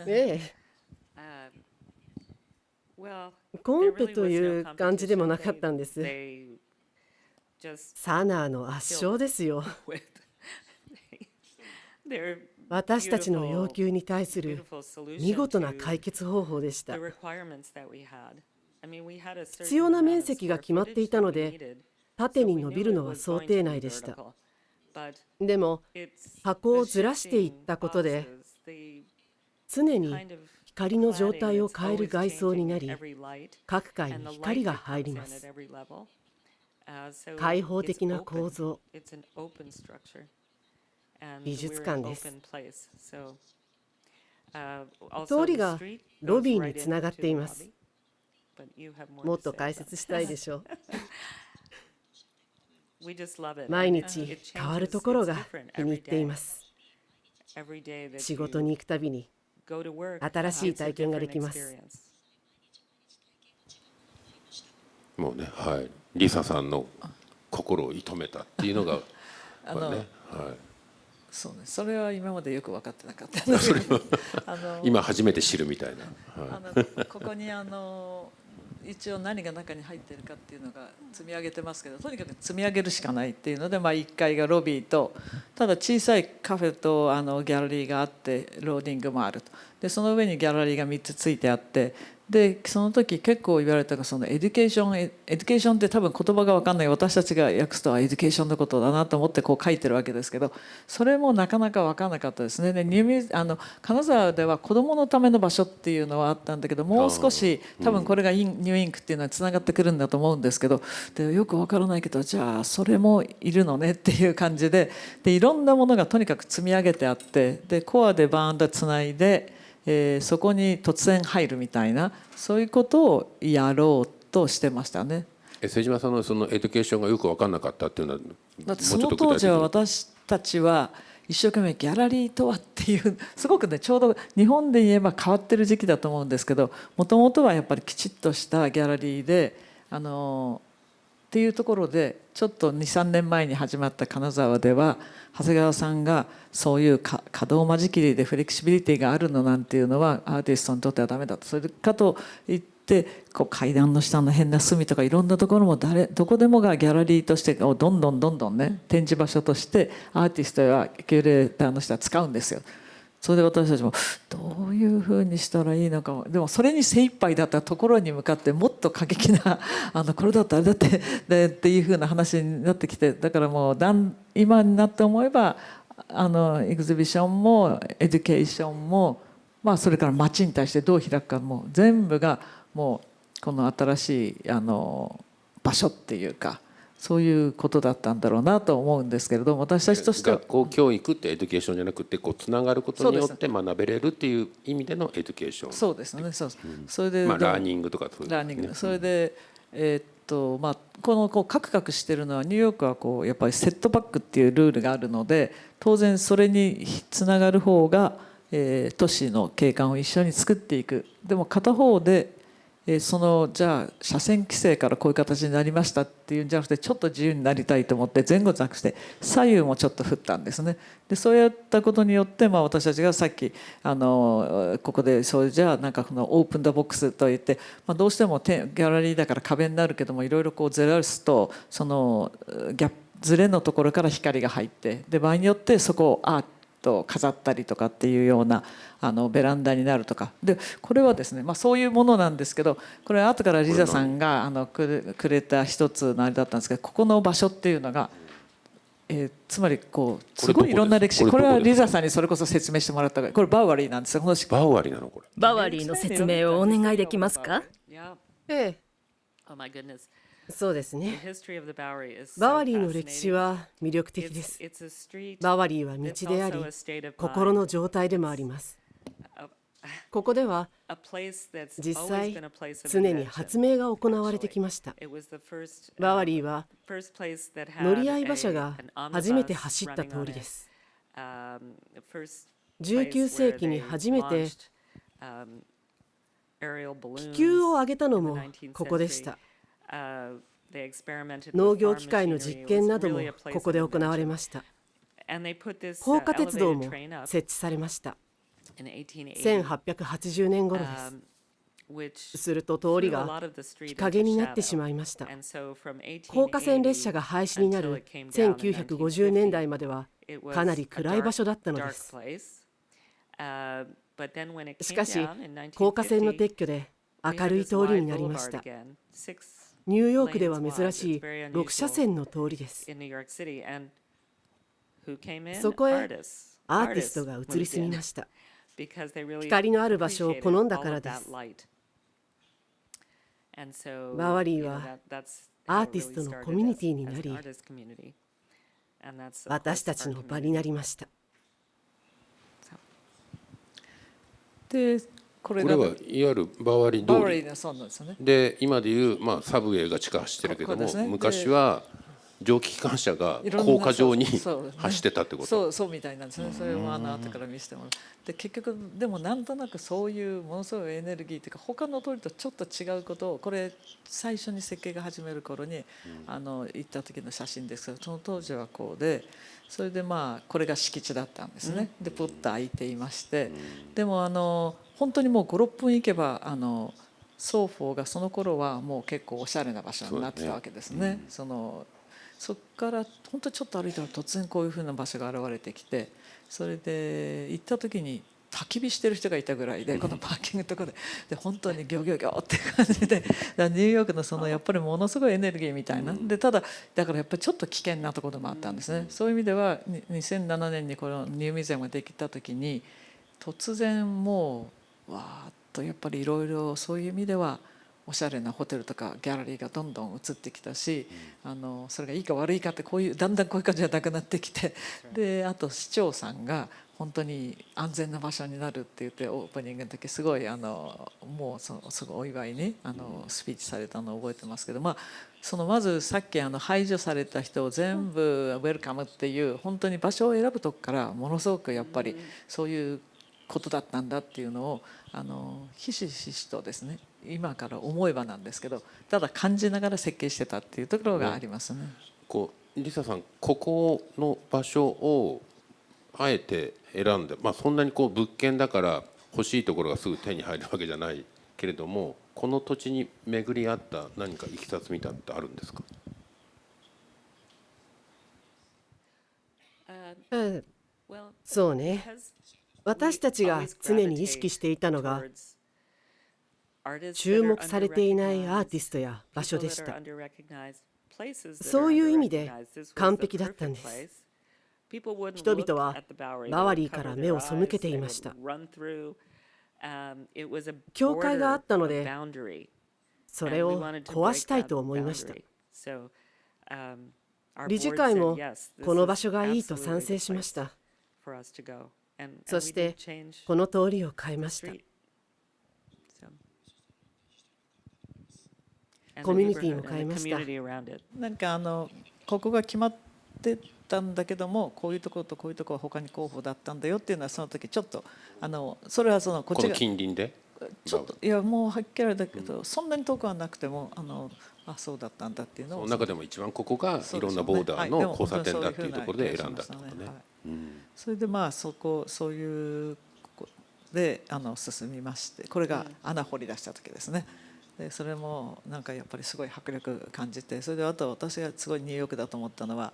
ええ。コンペという感じでもなかったんです。サナーの圧勝ですよ。私たちの要求に対する見事な解決方法でした。必要な面積が決まっていたので、縦に伸びるのは想定内でした。でも箱をずらしていったことで、常に光の状態を変える外装になり、各階に光が入ります。開放的な構造、美術館です。通りがロビーにつながっています。もっと解説したいでしょう。毎日変わるところが気に入っています。仕事に行くたびに新しい体験ができます。もうね、はい、リサさんの心を射止めたっていうのがこれね、はい、そうね、それは今までよく分かってなかった今初めて知るみたいな、はい、ここに一応何が中に入っているかっていうのが積み上げてますけど、とにかく積み上げるしかないっていうので、1階がロビーと、ただ小さいカフェとギャラリーがあって、ローディングもあると。でその上にギャラリーが3つついてあって、でその時結構言われたのが、そのエデュケーションって多分言葉が分かんない私たちが訳すとはエデュケーションのことだなと思って書いてるわけですけど、それもなかなか分からなかったですね。で金沢では子どものための場所っていうのはあったんだけど、もう少し多分これがニューインクっていうのはつながってくるんだと思うんですけど、でよく分からないけど、じゃあそれもいるのねっていう感じで、いろんなものがとにかく積み上げてあって、でコアでバーンとつないで、そこに突然入るみたいな、そういうことをやろうとしてましたね。瀬島さんのそのエデュケーションがよく分からなかったっていうのは、だってその当時は私たちは一生懸命ギャラリーとはっていう、すごくねちょうど日本で言えば変わってる時期だと思うんですけど、もともとはやっぱりきちっとしたギャラリーでっていうところで、ちょっと 2,3 年前に始まった金沢では長谷川さんがそういう可動間仕切りでフレキシビリティがあるのなんていうのはアーティストにとってはダメだと。それかといって階段の下の変な隅とかいろんなところもどこでもがギャラリーとしてどんどんね展示場所としてアーティストやキュレーターの人は使うんですよ。それで私たちもどういうふうにしたらいいのかも、でもそれに精一杯だったところに向かってもっと過激なこれだったあれだってっていうふうな話になってきて、だからもう今になって思えばエグゼビションもエデュケーションも、それから街に対してどう開くかも全部がもうこの新しい場所っていうか、そういうことだったんだろうなと思うんですけれども、私たちとしては学校教育ってエデュケーションじゃなくてつながることによって学べれるっていう意味でのエデュケーション。そうですね、それでラーニングとかそういう、ラーニング、それでこのカクカクしてるのはニューヨークはやっぱりセットバックっていうルールがあるので、当然それにつながる方が都市の景観を一緒に作っていく。でも片方でそのじゃあ車線規制からこういう形になりましたっていうんじゃなくて、ちょっと自由になりたいと思って前後じゃなくて左右もちょっと振ったんですね。でそうやったことによって、私たちがさっきここでそうじゃあなんかこのオープン・ダ・ボックスといって、どうしてもギャラリーだから壁になるけども、いろいろこうずらすとそのギャップずれのところから光が入って、で場合によってそこをアート飾ったりとかっていうようなベランダになるとかで、これはですね、そういうものなんですけど、これ後からリザさんがくれた一つのあれだったんですけど、ここの場所っていうのが、つまりこうすごいいろんな歴史、これはリザさんにそれこそ説明してもらったから、これバウアリーなんですよ。バウアリーなのこれ。バワリーの説明をお願いできますか？ええ、そうですね。バワリーの歴史は魅力的です。バワリーは道であり、心の状態でもあります。ここでは実際常に発明が行われてきました。バワリーは乗り合い馬車が初めて走った通りです。19世紀に初めて気球を上げたのもここでした。農業機械の実験などもここで行われました。高架鉄道も設置されました。1880年頃です。すると通りが日陰になってしまいました。高架線列車が廃止になる1950年代まではかなり暗い場所だったのです。しかし高架線の撤去で明るい通りになりました。ニューヨークでは珍しい6車線の通りです。そこへアーティストが移り住みました。光のある場所を好んだからです。バワリーはアーティストのコミュニティになり、私たちの場になりました。でこれはいわゆるバワリー通りバワリーのそうなんですよね。で今でいう、サブウェイが地下走ってるけども、昔は蒸気機関車が高架上に走ってたってこと。そうみたいなんですね。それも後から見せてもらう。で結局でもなんとなくそういうものすごいエネルギーというか、他の通りとちょっと違うことを、これ最初に設計が始める頃に行った時の写真ですけど、その当時はこうで、それでこれが敷地だったんですね。でプッと開いていまして、でも本当にもう5、6分行けばソーフォーがその頃はもう結構おしゃれな場所になってたわけですね。そこから本当にちょっと歩いたら突然こういうふうな場所が現れてきて、それで行った時に焚き火してる人がいたぐらいで、このパーキングのところで本当にギョギョギョって感じで、ニューヨークのやっぱりものすごいエネルギーみたいなで、ただだからやっぱりちょっと危険なところでもあったんですね。そういう意味では2007年にこのニューミュージアムができた時に突然もうわーっとやっぱりいろいろそういう意味ではおしゃれなホテルとかギャラリーがどんどん移ってきたし、それがいいか悪いかってだんだんこういう感じじゃなくなってきて、であと市長さんが本当に安全な場所になるって言ってオープニングの時すごいもうすごいお祝いにスピーチされたのを覚えてますけど、まずさっき排除された人を全部ウェルカムっていう本当に場所を選ぶとこからものすごくやっぱりそういうことだったんだっていうのをひしひしとですね、今から思えばなんですけど、ただ感じながら設計してたっていうところがありますね。リサさん、ここの場所をあえて選んで、そんなに物件だから欲しいところがすぐ手に入るわけじゃないけれども、この土地に巡り合った何かいきさつみたいなのってあるんですか？そうね。私たちが常に意識していたのが注目されていないアーティストや場所でした。そういう意味で完璧だったんです。人々はバワリーから目を背けていました。教会があったのでそれを壊したいと思いました。理事会もこの場所がいいと賛成しました。そしてこの通りを変えました。コミュニティも変えました。なんかここが決まってたんだけども、こういうところとこういうところは他に候補だったんだよっていうのは、その時ちょっとそれはそのこっちがこの近隣でちょっといやもうはっきりだけど、そんなに遠くはなくてもそうだったんだっていうのを、その中でも一番ここがいろんなボーダーの交差点だっていうところで選んだってことね。それでそういうで進みまして、これが穴掘り出した時ですね。でそれもなんかやっぱりすごい迫力感じて、それであと私がすごいニューヨークだと思ったのは、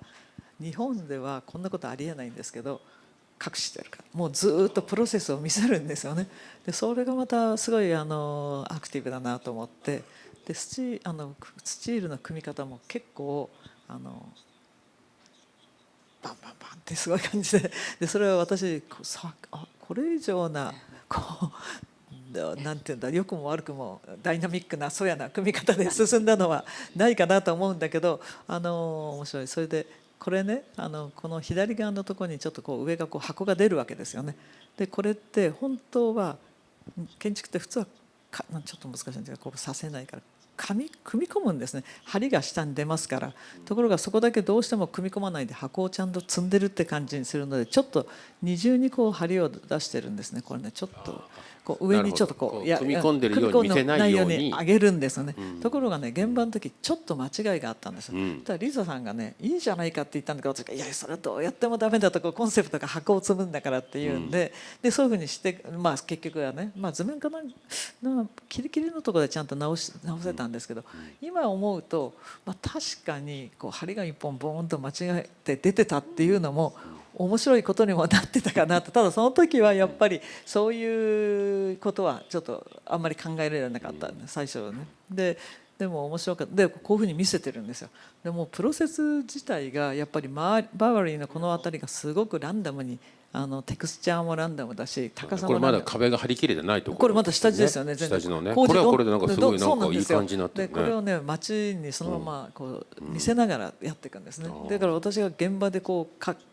日本ではこんなことありえないんですけど隠してるから、もうずっとプロセスを見せるんですよね。でそれがまたすごいアクティブだなと思って、でスチールの組み方も結構バンバンバンってすごい感じで、それは私これ以上ななんていうんだ、良くも悪くもダイナミックなそやな組み方で進んだのはないかなと思うんだけど、面白い。それでこれね、この左側のところにちょっと上が箱が出るわけですよね。でこれって本当は建築って普通はちょっと難しいんですが、させないから組み込むんですね。針が下に出ますから。ところがそこだけどうしても組み込まないで箱をちゃんと積んでるって感じにするので、ちょっと二重に針を出してるんですね。これね、ちょっと上にちょっと組み込んでるように見せないように上げるんですよね。ところがね、現場の時ちょっと間違いがあったんですよ。ただリサさんがね、いいじゃないかって言ったんだけど、私がいやそれはどうやってもダメだと、コンセプトが箱を積むんだからっていうんで、そういうふうにして、結局はね、図面かなキリキリのところでちゃんと直せたんですけど、今思うと、確かに針が一本ボーンと間違えて出てたっていうのも面白いことにもなってたかなと。ただその時はやっぱりそういうことはちょっとあんまり考えられなかったんで、最初はね。でも面白かった。でこういうふうに見せてるんですよ。でもプロセス自体がやっぱりバーバリーのこの辺りがすごくランダムにテクスチャーもランダムだし、高さもこれまだ壁が張り切れてないところ、これまだ下地ですよね。下地のね。これはこれでなんかすごいなんかいい感じになってるね。これをね、街にそのまま見せながらやっていくんですね。だから私が現場で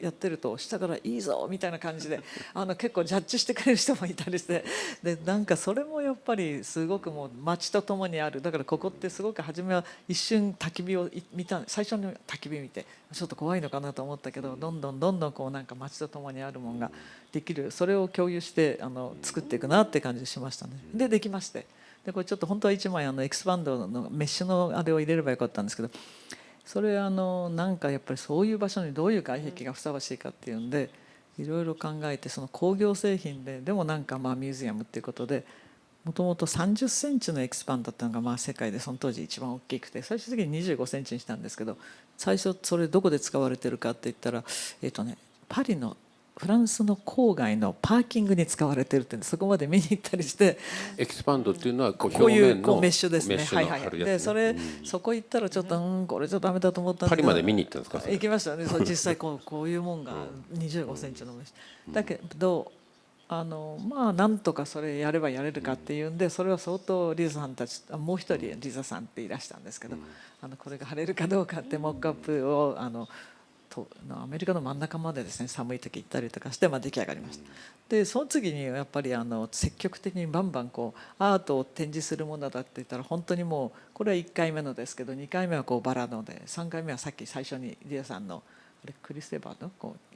やってると、下からいいぞみたいな感じで結構ジャッジしてくれる人もいたりして、でなんかそれもやっぱりすごくもう街とともにある。だからここってすごく初めは一瞬焚き火を見た、最初に焚き火見てちょっと怖いのかなと思ったけど、どんどんなんか街とともにあるものができる、それを共有して作っていくなって感じしましたね。できまして、でこれちょっと本当は1枚エクスパンドのメッシュのあれを入れればよかったんですけど、それなんかやっぱりそういう場所にどういう外壁がふさわしいかっていうんでいろいろ考えて、その工業製品でもなんかミュージアムっていうことで、もともと30センチのエクスパンだったのが世界でその当時一番大きくて、最終的に25センチにしたんですけど、最初それどこで使われてるかって言ったら、パリのフランスの郊外のパーキングに使われてるって、そこまで見に行ったりして。エキスパンドっていうのはこういうメッシュですね。でそこ行ったらちょっとこれじゃダメだと思ったんですけど、パリまで見に行ったんですか。行きましたね。実際こういうもんが25センチのメッシュだけど、なんとかそれやればやれるかっていうんで、それは相当リザさんたち、もう一人リザさんっていらしたんですけど、これが貼れるかどうかってモックアップをアメリカの真ん中までですね、寒い時行ったりとかして出来上がりました。でその次にやっぱり積極的にバンバンアートを展示するものだって言ったら、本当にもうこれは1回目のですけど、2回目はバラので、3回目はさっき最初にリザさんのクリス・エヴァーの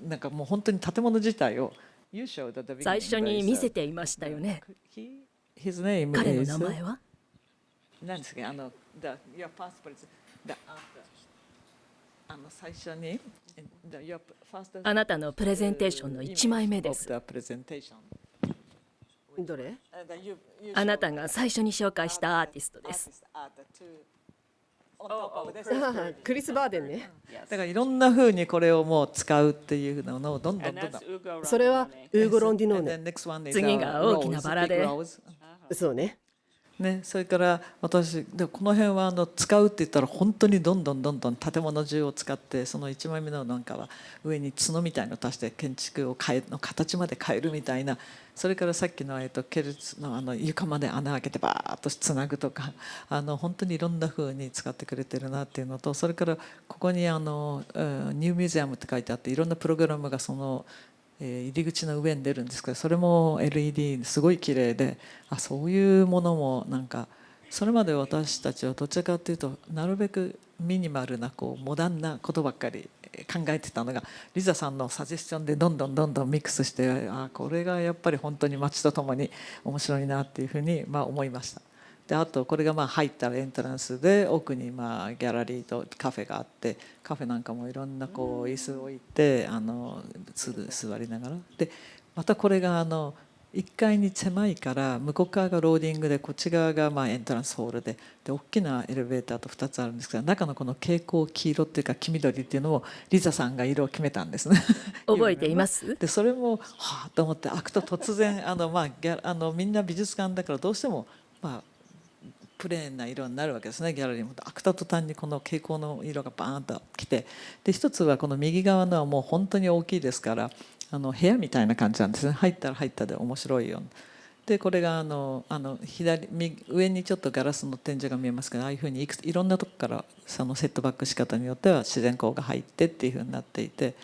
なんかもう本当に建物自体を最初に見せていましたよね。彼の名前は何ですか。最初にあなたのプレゼンテーションの1枚目です。どれ？あなたが最初に紹介したアーティストです。クリス・バーデンね。だからいろんな風にこれをもう使うっていうのをどんどんそれはウーゴ・ロンディノーネ。次が大きなバラで、そうね。それから私でこの辺は使うって言ったら本当にどんどん建物中を使って、その1枚目のなんかは上に角みたいのを足して建築をの形まで変えるみたいな、それからさっきのケルツの床まで穴開けてバーッとつなぐとか、本当にいろんな風に使ってくれてるなっていうのと、それからここにニューミュージアムって書いてあって、いろんなプログラムがその入り口の上に出るんですけど、それも LED すごい綺麗で、そういうものもなんか、それまで私たちはどちらかというとなるべくミニマルなモダンなことばっかり考えてたのがリザさんのサジェスションでどんどんミックスして、これがやっぱり本当に街とともに面白いなっていうふうに思いました。であとこれが入ったらエントランスで奥にギャラリーとカフェがあって、カフェなんかもいろんな椅子を置いて座りながら、でまたこれが1階に狭いから向こう側がローディングでこっち側がエントランスホールで大きなエレベーターと2つあるんですけど、中のこの蛍光黄色っていうか黄緑っていうのをリザさんが色を決めたんですね。覚えています。でそれもはあと思って開くと突然みんな美術館だからどうしてもプレーンな色になるわけですね。ギャラリーも開くと途端にこの蛍光の色がバーンときて、で一つはこの右側のはもう本当に大きいですから部屋みたいな感じなんですね。入ったら入ったで面白いよ。でこれが上にちょっとガラスの天井が見えますけど、ああいうふうにいろんなとこからそのセットバック仕方によっては自然光が入ってっていうふうになっていて、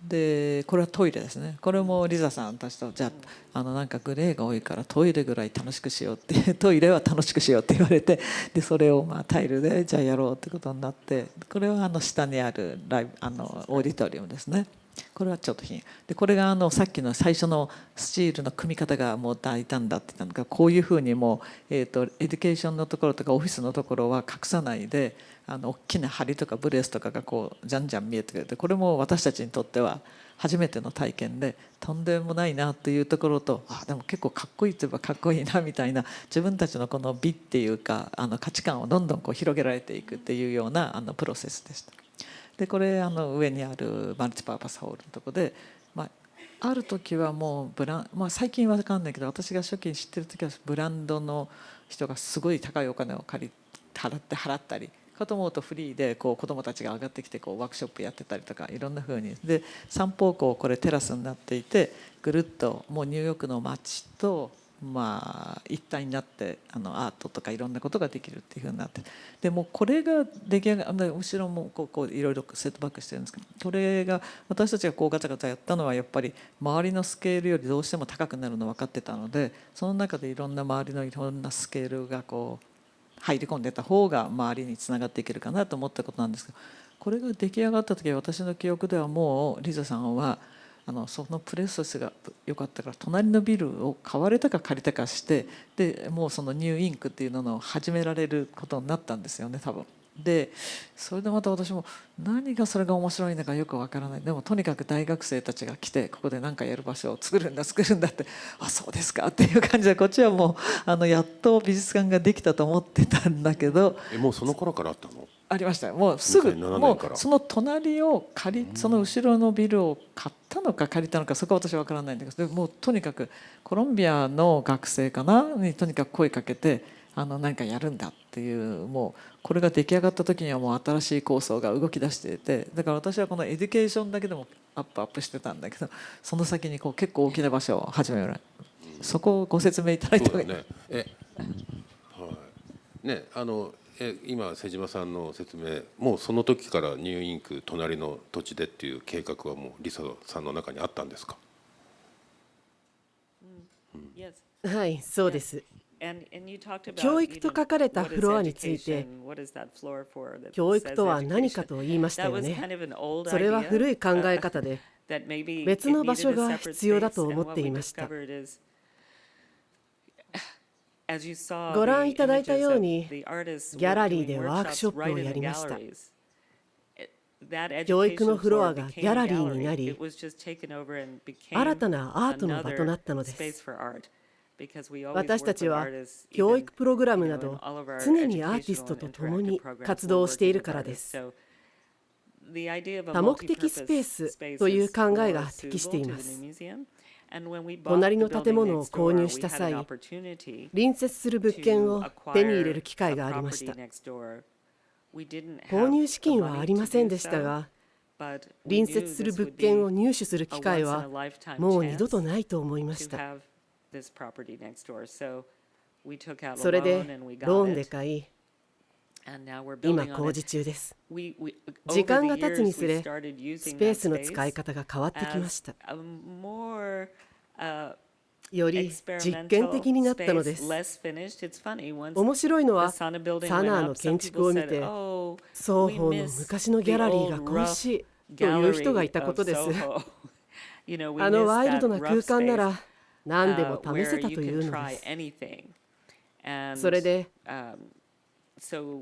でこれはトイレですね。これもリザさんたちとじゃあなんかグレーが多いからトイレぐらい楽しくしようってトイレは楽しくしようって言われて、でそれをタイルでじゃあやろうってことになって、これは下にあるオーディトリウムですね。これはちょっと品で、これがさっきの最初のスチールの組み方がもう大胆だって言ったのが、こういうふうにもう、エデュケーションのところとかオフィスのところは隠さないで大きな梁とかブレスとかがじゃんじゃん見えてくれて、これも私たちにとっては初めての体験でとんでもないなというところと、でも結構かっこいいといえばかっこいいなみたいな、自分たちのこの美っていうか価値観をどんどん広げられていくっていうようなプロセスでした。でこれ上にあるマルチパーパスホールのところで、ある時はもう最近は分かんないけど、私が初期に知ってる時はブランドの人がすごい高いお金を払ったりかと思うと、フリーで子どもたちが上がってきてワークショップやってたりとかいろんな風にで、三方向これテラスになっていて、ぐるっともうニューヨークの街と一体になってアートとかいろんなことができるっていう風になって、でもこれが出来上がる、後ろもいろいろセットバックしてるんですけど、これが私たちがガチャガチャやったのはやっぱり周りのスケールよりどうしても高くなるの分かってたので、その中でいろんな周りのいろんなスケールが入り込んでた方が周りにつながっていけるかなと思ったことなんですけど、これが出来上がった時は私の記憶ではもうリザさんはそのプレススが良かったから隣のビルを買われたか借りたかして、でもうそのニューインクっていうのを始められることになったんですよね多分。でそれでまた私も何がそれが面白いのかよくわからない。でもとにかく大学生たちが来てここで何かやる場所を作るんだって、そうですかっていう感じで、こっちはもうやっと美術館ができたと思ってたんだけど、もうその頃からあったの？ありました。もうすぐもうその隣をその後ろのビルを買ったのか借りたのか、そこは私は分からないんだけど、もうとにかくコロンビアの学生かなにとにかく声かけて何かやるんだっていう、もうこれが出来上がった時にはもう新しい構想が動き出していて、だから私はこのエデュケーションだけでもアップしてたんだけど、その先に結構大きな場所を始める、そこをご説明いただいた方がいい。今瀬島さんの説明、もうその時からニューインク隣の土地でっていう計画はもうリサさんの中にあったんですか？はい、そうです。教育と書かれたフロアについて、教育とは何かと言いましたよね。それは古い考え方で、別の場所が必要だと思っていました。ご覧いただいたように、ギャラリーでワークショップをやりました。教育のフロアがギャラリーになり、新たなアートの場となったのです。私たちは教育プログラムなど常にアーティストと共に活動しているからです。多目的スペースという考えが適しています。隣の建物を購入した際、隣接する物件を手に入れる機会がありました。購入資金はありませんでしたが、隣接する物件を入手する機会はもう二度とないと思いました。それでローンで買い、今工事中です。時間が経つにつれ、スペースの使い方が変わってきました。より実験的になったのです。面白いのは、サナーの建築を見て、双方の昔のギャラリーが恋しいという人がいたことです。あのワイルドな空間なら何でも試せたというのです。それで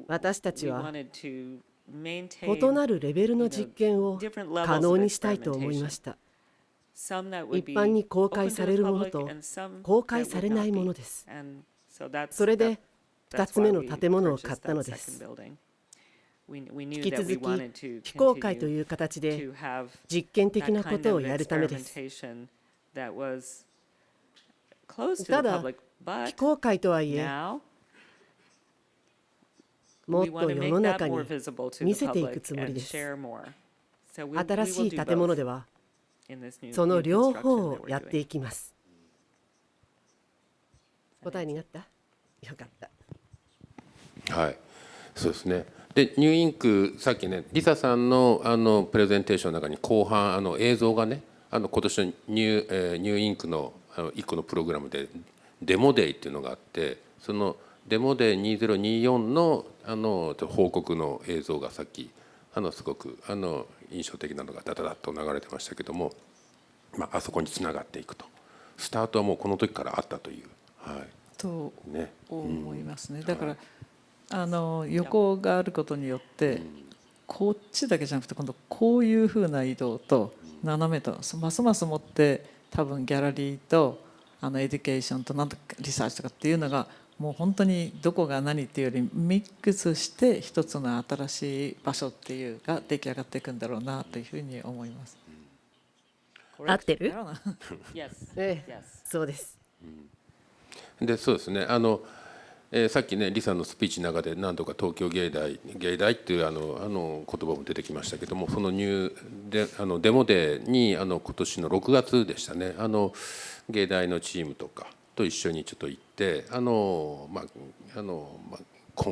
私たちは異なるレベルの実験を可能にしたいと思いました。一般に公開されるものと公開されないものです。それで2つ目の建物を買ったのです。引き続き非公開という形で実験的なことをやるためです。ただ非公開とはいえもっと世の中に見せていくつもりです。新しい建物ではその両方をやっていきます。答えになった？よかった。はい、そうですね。でニューインク、さっきねリサさんのプレゼンテーションの中に後半映像がね今年のニューインクの1個のプログラムでデモデイっていうのがあって、そのデモデイ2024の報告の映像がさっきすごく印象的なのがダダダッと流れてましたけども、あそこにつながっていくと、スタートはもうこの時からあったという、はい、と思いますね。だから、横があることによって、こっちだけじゃなくて今度こういうふうな移動と斜めとますますもって多分ギャラリーとエデュケーションとなんとかリサーチとかっていうのがもう本当にどこが何っていうよりミックスして一つの新しい場所っていうが出来上がっていくんだろうなというふうに思います。合ってる？ええ、そうです。でそうですね。さっきねリサのスピーチの中で何度か東京芸大っていう言葉も出てきましたけども、そのデモデーに今年の6月でしたね、芸大のチームとかと一緒にちょっと行って今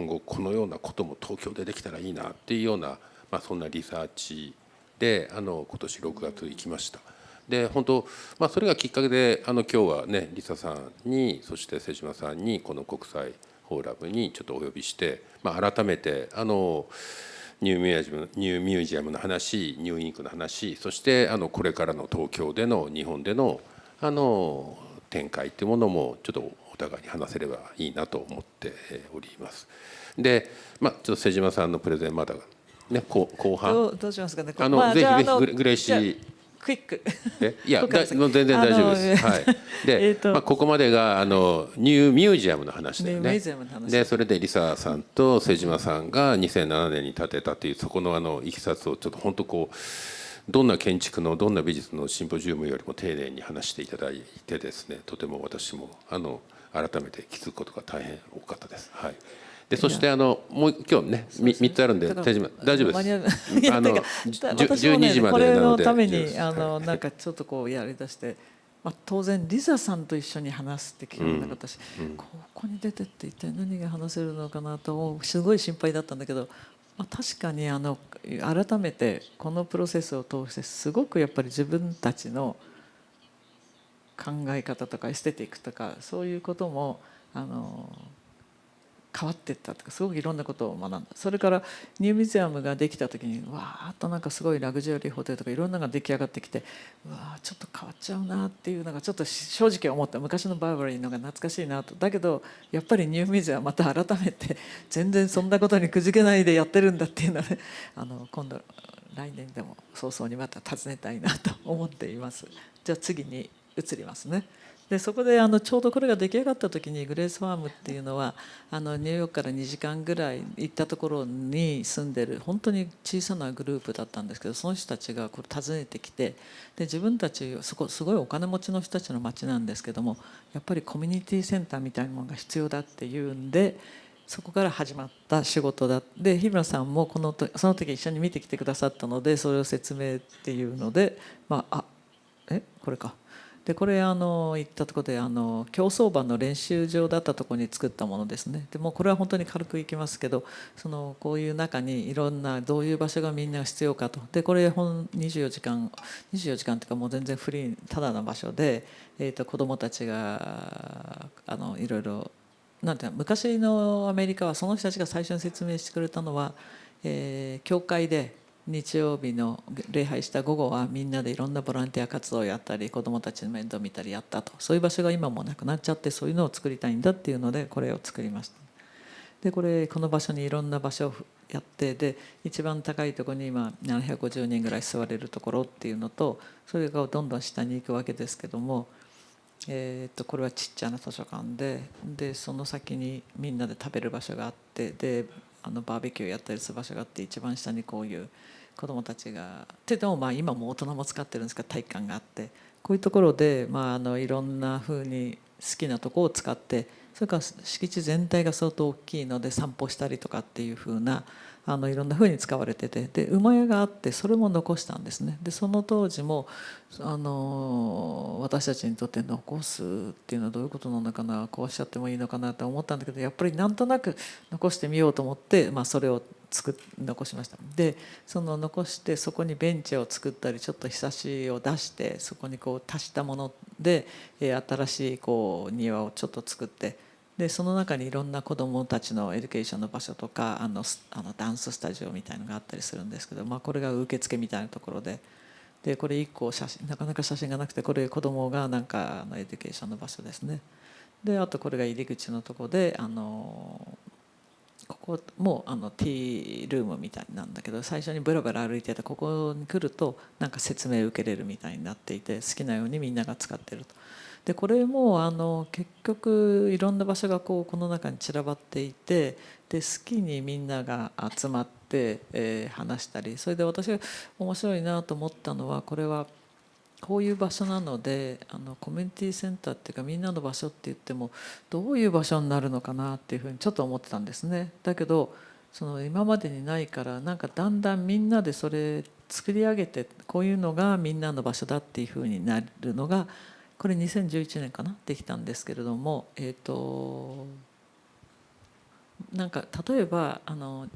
後このようなことも東京でできたらいいなっていうような、そんなリサーチで今年6月行きました。で本当、それがきっかけで今日はねリサさんにそして瀬島さんにこの国際フォーラムにちょっとお呼びして、改めてニューミュージアムの話、ニューインクの話、そしてこれからの東京での日本での展開っていうものもちょっとお互いに話せればいいなと思っております。で、ちょっと瀬島さんのプレゼンまだね後半どうしますかね。ぜひグレイシークイック。いや全然大丈夫です。はい。で、ここまでがニューミュージアムの話だよね。でそれでリサさんと瀬島さんが2007年に建てたというそこのいきさつをちょっと本当どんな建築のどんな美術のシンポジウムよりも丁寧に話していただいてですね、とても私も改めて気づくことが大変多かったです。はい。でそしてもう今日ね3つあるんで大丈夫です。12時までなので。これのためになんかちょっとやりだして、当然リサさんと一緒に話すって聞かなかったし、ここに出てって一体何が話せるのかなとすごい心配だったんだけど、確かに改めてこのプロセスを通してすごくやっぱり自分たちの考え方とかエステティックとかそういうことも変わっていったとかすごくいろんなことを学んだ。それからニューミュージアムができた時にわーっとなんかすごいラグジュアリーホテルとかいろんなのが出来上がってきて、うわちょっと変わっちゃうなっていうのがちょっと正直思った。昔のバーバリーのが懐かしいなと。だけどやっぱりニューミュージアムはまた改めて全然そんなことにくじけないでやってるんだっていうので今度来年でも早々にまた訪ねたいなと思っています。じゃあ次に移りますね。でそこでちょうどこれが出来上がった時にグレースファームっていうのはニューヨークから2時間ぐらい行ったところに住んでる本当に小さなグループだったんですけど、その人たちがこれ訪ねてきて、で自分たちすごいお金持ちの人たちの町なんですけども、やっぱりコミュニティセンターみたいなものが必要だっていうんで、そこから始まった仕事だ。で日村さんもその時一緒に見てきてくださったのでそれを説明っていうので、これか。でこれ行ったところで競走馬の練習場だったところに作ったものですね。でもうこれは本当に軽くいきますけど、こういう中にいろんなどういう場所がみんな必要かと。でこれ24時間っていうかもう全然フリーただな場所で、子どもたちがいろいろなんていうの、昔のアメリカはその人たちが最初に説明してくれたのは、教会で日曜日の礼拝した午後はみんなでいろんなボランティア活動をやったり子どもたちの面倒を見たりやったと、そういう場所が今もうなくなっちゃって、そういうのを作りたいんだっていうのでこれを作りました。でこの場所にいろんな場所をやって、で一番高いところに今750人ぐらい座れるところっていうのと、それがどんどん下に行くわけですけども、これはちっちゃな図書館でその先にみんなで食べる場所があって、でバーベキューやったりする場所があって、一番下にこういう子どもたちがっていうのも今も大人も使ってるんですが体育館があって、こういうところで、いろんなふうに好きなところを使って、それから敷地全体が相当大きいので散歩したりとかっていうふうないろんなふうに使われてて、で馬屋があってそれも残したんですね。でその当時も私たちにとって残すっていうのはどういうことなのかな、壊しちゃってもいいのかなと思ったんだけど、やっぱりなんとなく残してみようと思って、それを残しました。でその残してそこにベンチを作ったり、ちょっとひさしを出してそこにこう足したもので新しいこう庭をちょっと作って、でその中にいろんな子どもたちのエデュケーションの場所とかダンススタジオみたいのがあったりするんですけど、これが受付みたいなところで、これ1個なかなか写真がなくて、これ子どもがなんかエデュケーションの場所ですね。であとこれが入り口のところでここもティールームみたいなんだけど、最初にブラブラ歩いてて、ここに来るとなんか説明を受けれるみたいになっていて、好きなようにみんなが使ってると。でこれも結局いろんな場所がこの中に散らばっていて、で好きにみんなが集まって、話したり、それで私が面白いなと思ったのは、これはこういう場所なのでコミュニティセンターっていうかみんなの場所って言ってもどういう場所になるのかなっていうふうにちょっと思ってたんですね。だけど今までにないから、なんかだんだんみんなでそれ作り上げて、こういうのがみんなの場所だっていうふうになるのが、これ2011年かなできたんですけれども、なんか例えば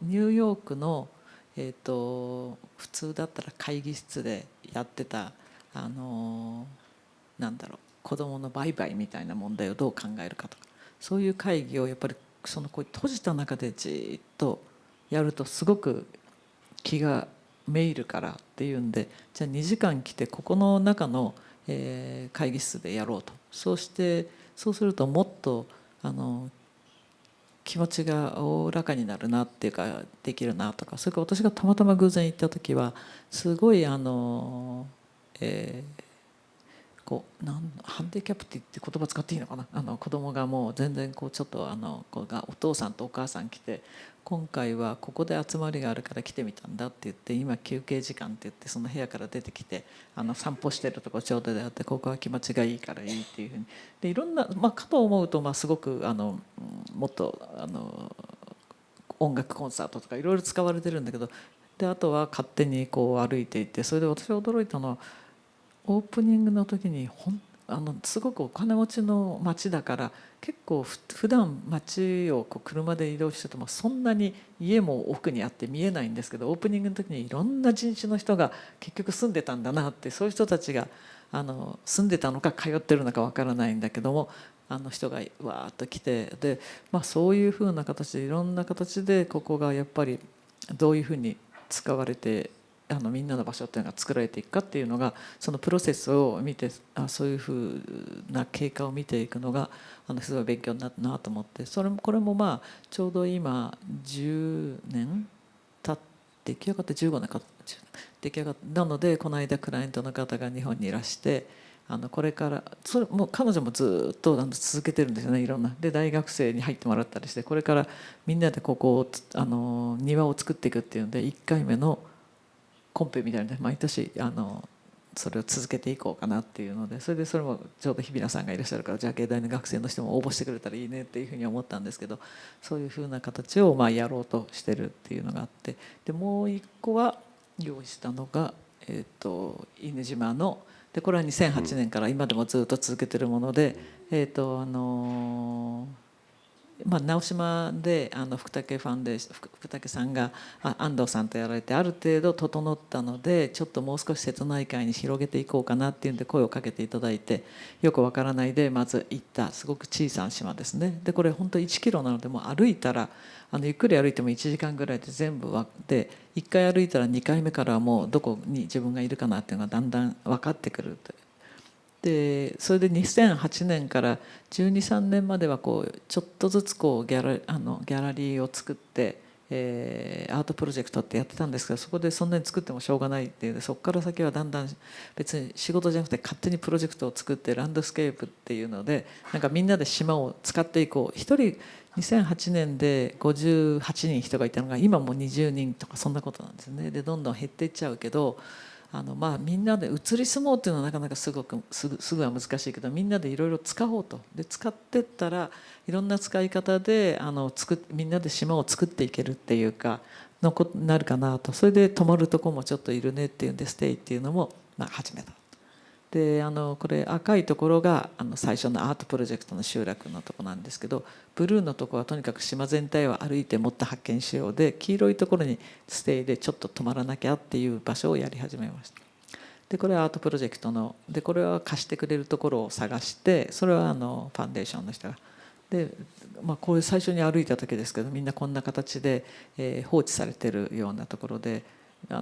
ニューヨークの、普通だったら会議室でやってたなんだろう、子どもの売買みたいな問題をどう考えるかとか、そういう会議をやっぱりこう閉じた中でじっとやるとすごく気がめいるからっていうんで、じゃあ2時間来てここの中の会議室でやろうと。そうするともっと気持ちがおおらかになるなっていうか、できるなとか、それから私がたまたま偶然行った時はすごいハンディキャプティって言葉使っていいのかな、子供がもう全然ちょっとお父さんとお母さん来て、今回はここで集まりがあるから来てみたんだって言って、今休憩時間って言ってその部屋から出てきて散歩してるところちょうどであって、ここは気持ちがいいからいいっていうふうに、でいろんなかと思うとすごくもっと音楽コンサートとかいろいろ使われてるんだけど、であとは勝手にこう歩いていって、それで私が驚いたのはオープニングの時にすごくお金持ちの街だから、結構普段街を車で移動しててもそんなに家も奥にあって見えないんですけど、オープニングの時にいろんな人種の人が結局住んでたんだなって、そういう人たちが住んでたのか通ってるのかわからないんだけども、人がわーっと来て、で、そういうふうな形でいろんな形でここがやっぱりどういうふうに使われてみんなの場所っていうのが作られていくかっていうのが、そのプロセスを見てそういうふうな経過を見ていくのがすごい勉強になったなと思って、これもちょうど今10年経って出来上がって15年か出来上がったなので、この間クライアントの方が日本にいらしてこれからもう彼女もずっと続けてるんですよね、いろんなで大学生に入ってもらったりして、これからみんなでここを庭を作っていくっていうので1回目のコンペみたいな毎年それを続けていこうかなっていうので、それもちょうど日比野さんがいらっしゃるから、じゃあ芸大の学生の人も応募してくれたらいいねっていうふうに思ったんですけど、そういうふうな形をやろうとしてるっていうのがあって、でもう一個は用意したのが犬島ので、これは2008年から今でもずっと続けてるもので、直島で福武ファンデーション、福武さんが安藤さんとやられてある程度整ったので、ちょっともう少し瀬戸内海に広げていこうかなっていうんで声をかけていただいて、よくわからないでまず行ったすごく小さな島ですね。でこれ本当1キロなので、もう歩いたらゆっくり歩いても1時間ぐらいで全部で、1回歩いたら2回目からはもうどこに自分がいるかなっていうのがだんだん分かってくる。でそれで2008年から12、13年まではこうちょっとずつこうギャラリーを作って、アートプロジェクトってやってたんですけど、そこでそんなに作ってもしょうがないっていうので、そこから先はだんだん別に仕事じゃなくて勝手にプロジェクトを作って、ランドスケープっていうのでなんかみんなで島を使っていこう。一人2008年で58人人がいたのが今もう20人とかそんなことなんですね。でどんどん減っていっちゃうけど、みんなで移り住もうっていうのはなかなかすぐは難しいけど、みんなでいろいろ使おうと。で使ってったらいろんな使い方でみんなで島を作っていけるっていうかのことになるかなと。それで泊まるとこもちょっといるねっていうんでステイっていうのも始めた。でこれ赤いところが最初のアートプロジェクトの集落のとこなんですけど、ブルーのところはとにかく島全体を歩いてもっと発見しようで、黄色いところにステイでちょっと泊まらなきゃっていう場所をやり始めました。でこれはアートプロジェクトので、これは貸してくれるところを探して、それはファンデーションの人がで、これ最初に歩いた時ですけど、みんなこんな形で、放置されてるようなところで、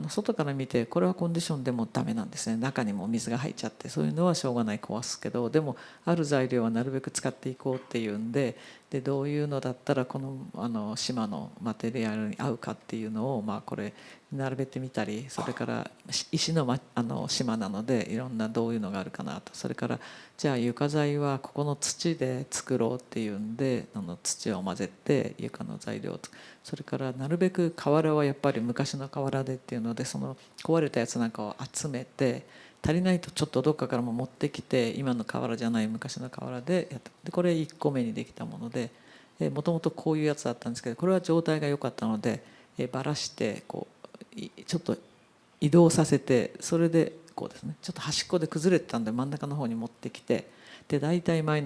外から見てこれはコンディションでもダメなんですね。中にも水が入っちゃって、そういうのはしょうがない壊すけど、でもある材料はなるべく使っていこうっていうんで、どういうのだったらこの島のマテリアルに合うかっていうのをこれ並べてみたり、それから石の島なのでいろんなどういうのがあるかなと。それからじゃあ床材はここの土で作ろうっていうんで土を混ぜて床の材料を、それからなるべく瓦はやっぱり昔の瓦でっていうので、その壊れたやつなんかを集めて、足りないとちょっとどっかからも持ってきて、今の瓦じゃない昔の瓦でやった。でこれ1個目にできたもので、もともとこういうやつだったんですけど、これは状態が良かったのでばらしてちょっと移動させて、それでこうですね、ちょっと端っこで崩れてたんで真ん中の方に持ってきて、で大体周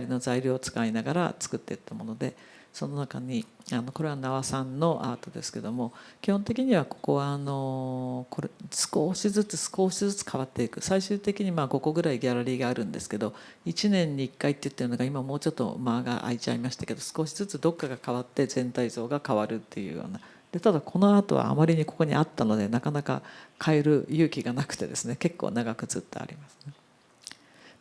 りの材料を使いながら作っていったもので、その中にこれは縄さんのアートですけども、基本的にはここはこれ少しずつ変わっていく。最終的に5個ぐらいギャラリーがあるんですけど、1年に1回って言ってるのが今もうちょっと間が空いちゃいましたけど、少しずつどっかが変わって全体像が変わるっていうような。でただこのアートはあまりにここにあったのでなかなか変える勇気がなくてですね、結構長くずっとありますね。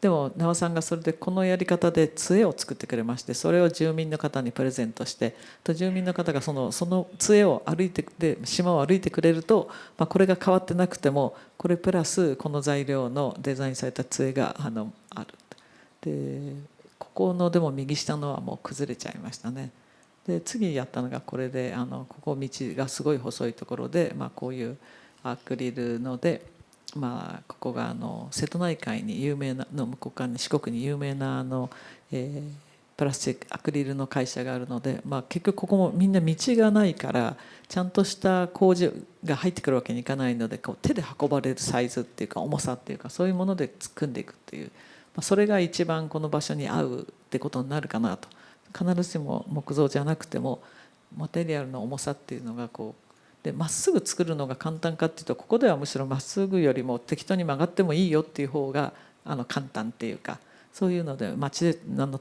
でも縄さんがそれでこのやり方で杖を作ってくれまして、それを住民の方にプレゼントして、住民の方がその杖を歩いてで島を歩いてくれると、これが変わってなくてもこれプラスこの材料のデザインされた杖がある。でここのでも右下のはもう崩れちゃいましたね。で次やったのがこれでここ道がすごい細いところで、こういうアクリルので。ここが瀬戸内海に有名なの向こう側に四国に有名なプラスチックアクリルの会社があるので、結局ここもみんな道がないからちゃんとした工事が入ってくるわけにいかないので、手で運ばれるサイズっていうか重さっていうかそういうもので組んでいくっていう、それが一番この場所に合うってことになるかなと。必ずしも木造じゃなくてもマテリアルの重さっていうのがでまっすぐ作るのが簡単かっていうと、ここではむしろまっすぐよりも適当に曲がってもいいよっていう方が簡単っていうか、そういうので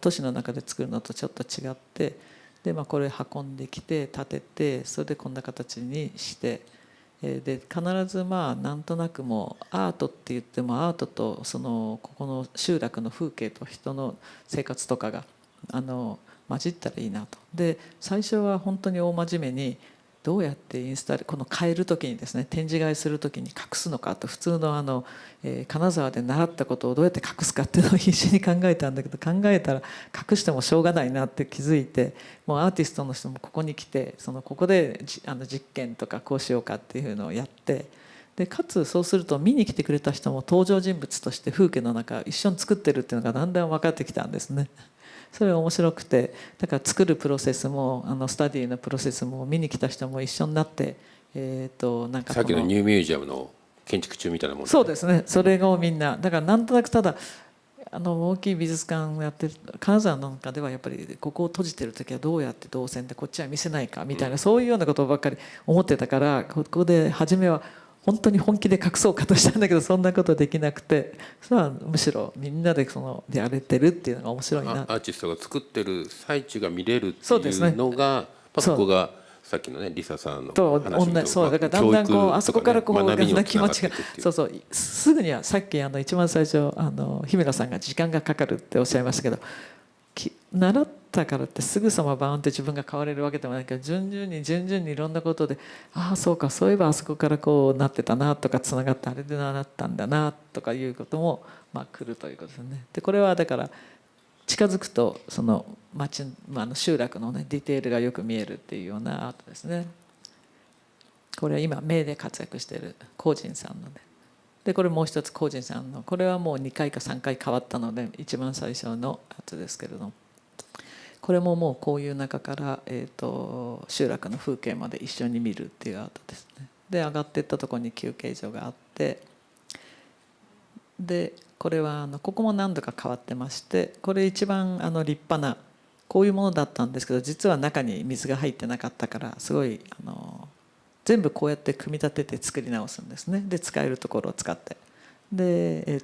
都市の中で作るのとちょっと違って、で、これ運んできて立てて、それでこんな形にして、で必ずなんとなくもうアートって言ってもアートとここの集落の風景と人の生活とかが混じったらいいなと。で最初は本当に大真面目にどうやってこの変える時にですね、展示替えする時に隠すのかと、普通の金沢で習ったことをどうやって隠すかっていうのを必死に考えたんだけど、考えたら隠してもしょうがないなって気づいて、もうアーティストの人もここに来てここで実験とかこうしようかっていうのをやって、でかつそうすると見に来てくれた人も登場人物として風景の中一緒に作ってるっていうのがだんだん分かってきたんですね。それが面白くて、だから作るプロセスもスタディのプロセスも見に来た人も一緒になって、なんかさっきのニューミュージアムの建築中みたいなもの、そうですね、それをみんなだからなんとなくただ大きい美術館をやってる金沢なんかではやっぱりここを閉じてる時はどうやって動線でこっちは見せないかみたいな、そういうようなことばっかり思ってたから、ここで初めは本当に本気で隠そうかとしたんだけど、そんなことできなくて、それはむしろみんなでやれてるっていうのが面白いな。アーティストが作ってる最中が見れるっていうのが、そこがさっきのねリサさんの話とそうだからだんだんこうあそこからこう学びにも気持ちがすぐにはさっき一番最初日村さんが時間がかかるっておっしゃいましたけど、習ったからってすぐさまバーンって自分が変われるわけでもないけど、順々にいろんなことで、ああそうか、そういえばあそこからこうなってたなとか、つながってあれで習ったんだなとかいうことも来るということですね。でこれはだから近づくとその町、集落のねディテールがよく見えるっていうようなアートですね。これは今名で活躍している光神さんので、これもう一つ光神さんの、これはもう2回か3回変わったので一番最初のやつですけれども、これももうこういう中から、集落の風景まで一緒に見るっていうアートですね。で上がっていったところに休憩所があって、でこれはここも何度か変わってまして、これ一番立派なこういうものだったんですけど、実は中に水が入ってなかったから、すごい全部こうやって組み立てて作り直すんですね。で使えるところを使って、で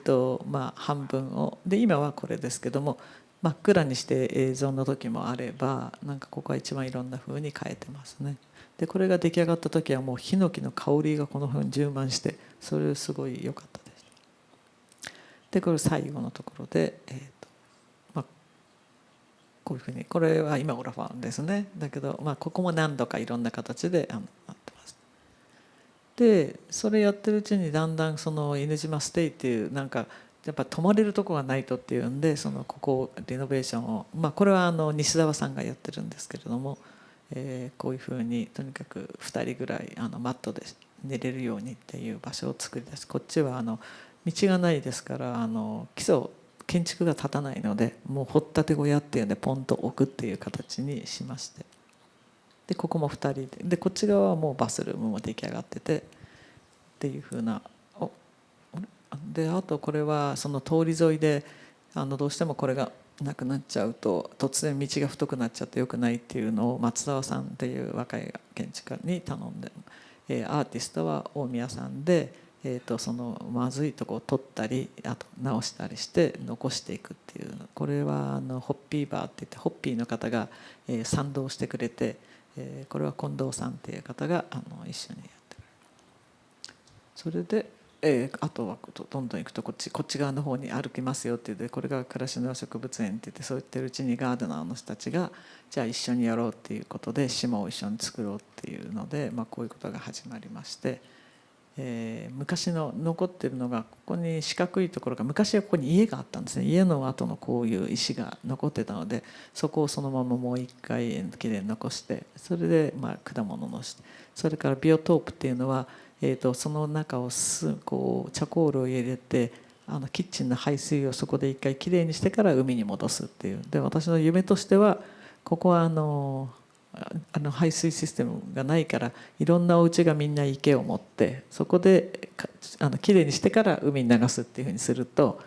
半分をで今はこれですけども、真っ暗にして映像の時もあれば、なんかここは一番いろんな風に変えてますね。でこれが出来上がった時はもうヒノキの香りがこの風に充満して、それすごい良かったです。でこれ最後のところで、こういうふうに、これは今オラファンですね。だけど、ここも何度かいろんな形でなってます。でそれやってるうちにだんだんその犬島ステイっていうなんかやっぱ泊まれるとこがないとっていうんで、ここをリノベーションを、これは西澤さんがやってるんですけれども、こういうふうにとにかく2人ぐらいマットで寝れるようにっていう場所を作り出し、こっちは道がないですから、基礎建築が建たないので、もう掘ったて小屋っていうんでポンと置くっていう形にしまして、でここも2人でこっち側はもうバスルームも出来上がっててっていうふうな。であとこれはその通り沿いでどうしてもこれがなくなっちゃうと突然道が太くなっちゃってよくないっていうのを松沢さんっていう若い建築家に頼んで、アーティストは大宮さんで、そのまずいとこを取ったりあと直したりして残していくっていう、これはホッピーバーっていってホッピーの方が、賛同してくれて、これは近藤さんっていう方が一緒にやってる。それであとはどんどん行くとこっち側の方に歩きますよって言って、これが暮らしの植物園って言って、そう言ってるうちにガーデナーの人たちがじゃあ一緒にやろうっていうことで島を一緒に作ろうっていうので、こういうことが始まりまして、昔の残ってるのがここに四角いところが、昔はここに家があったんですね。家の後のこういう石が残ってたので、そこをそのままもう一回きれいに残して、それで果物のして、それからビオトープっていうのはその中をこうチャコールを入れてキッチンの排水をそこで一回きれいにしてから海に戻すっていう。で私の夢としてはここは排水システムがないから、いろんなお家がみんな池を持ってそこできれいにしてから海に流すっていうふうにすると、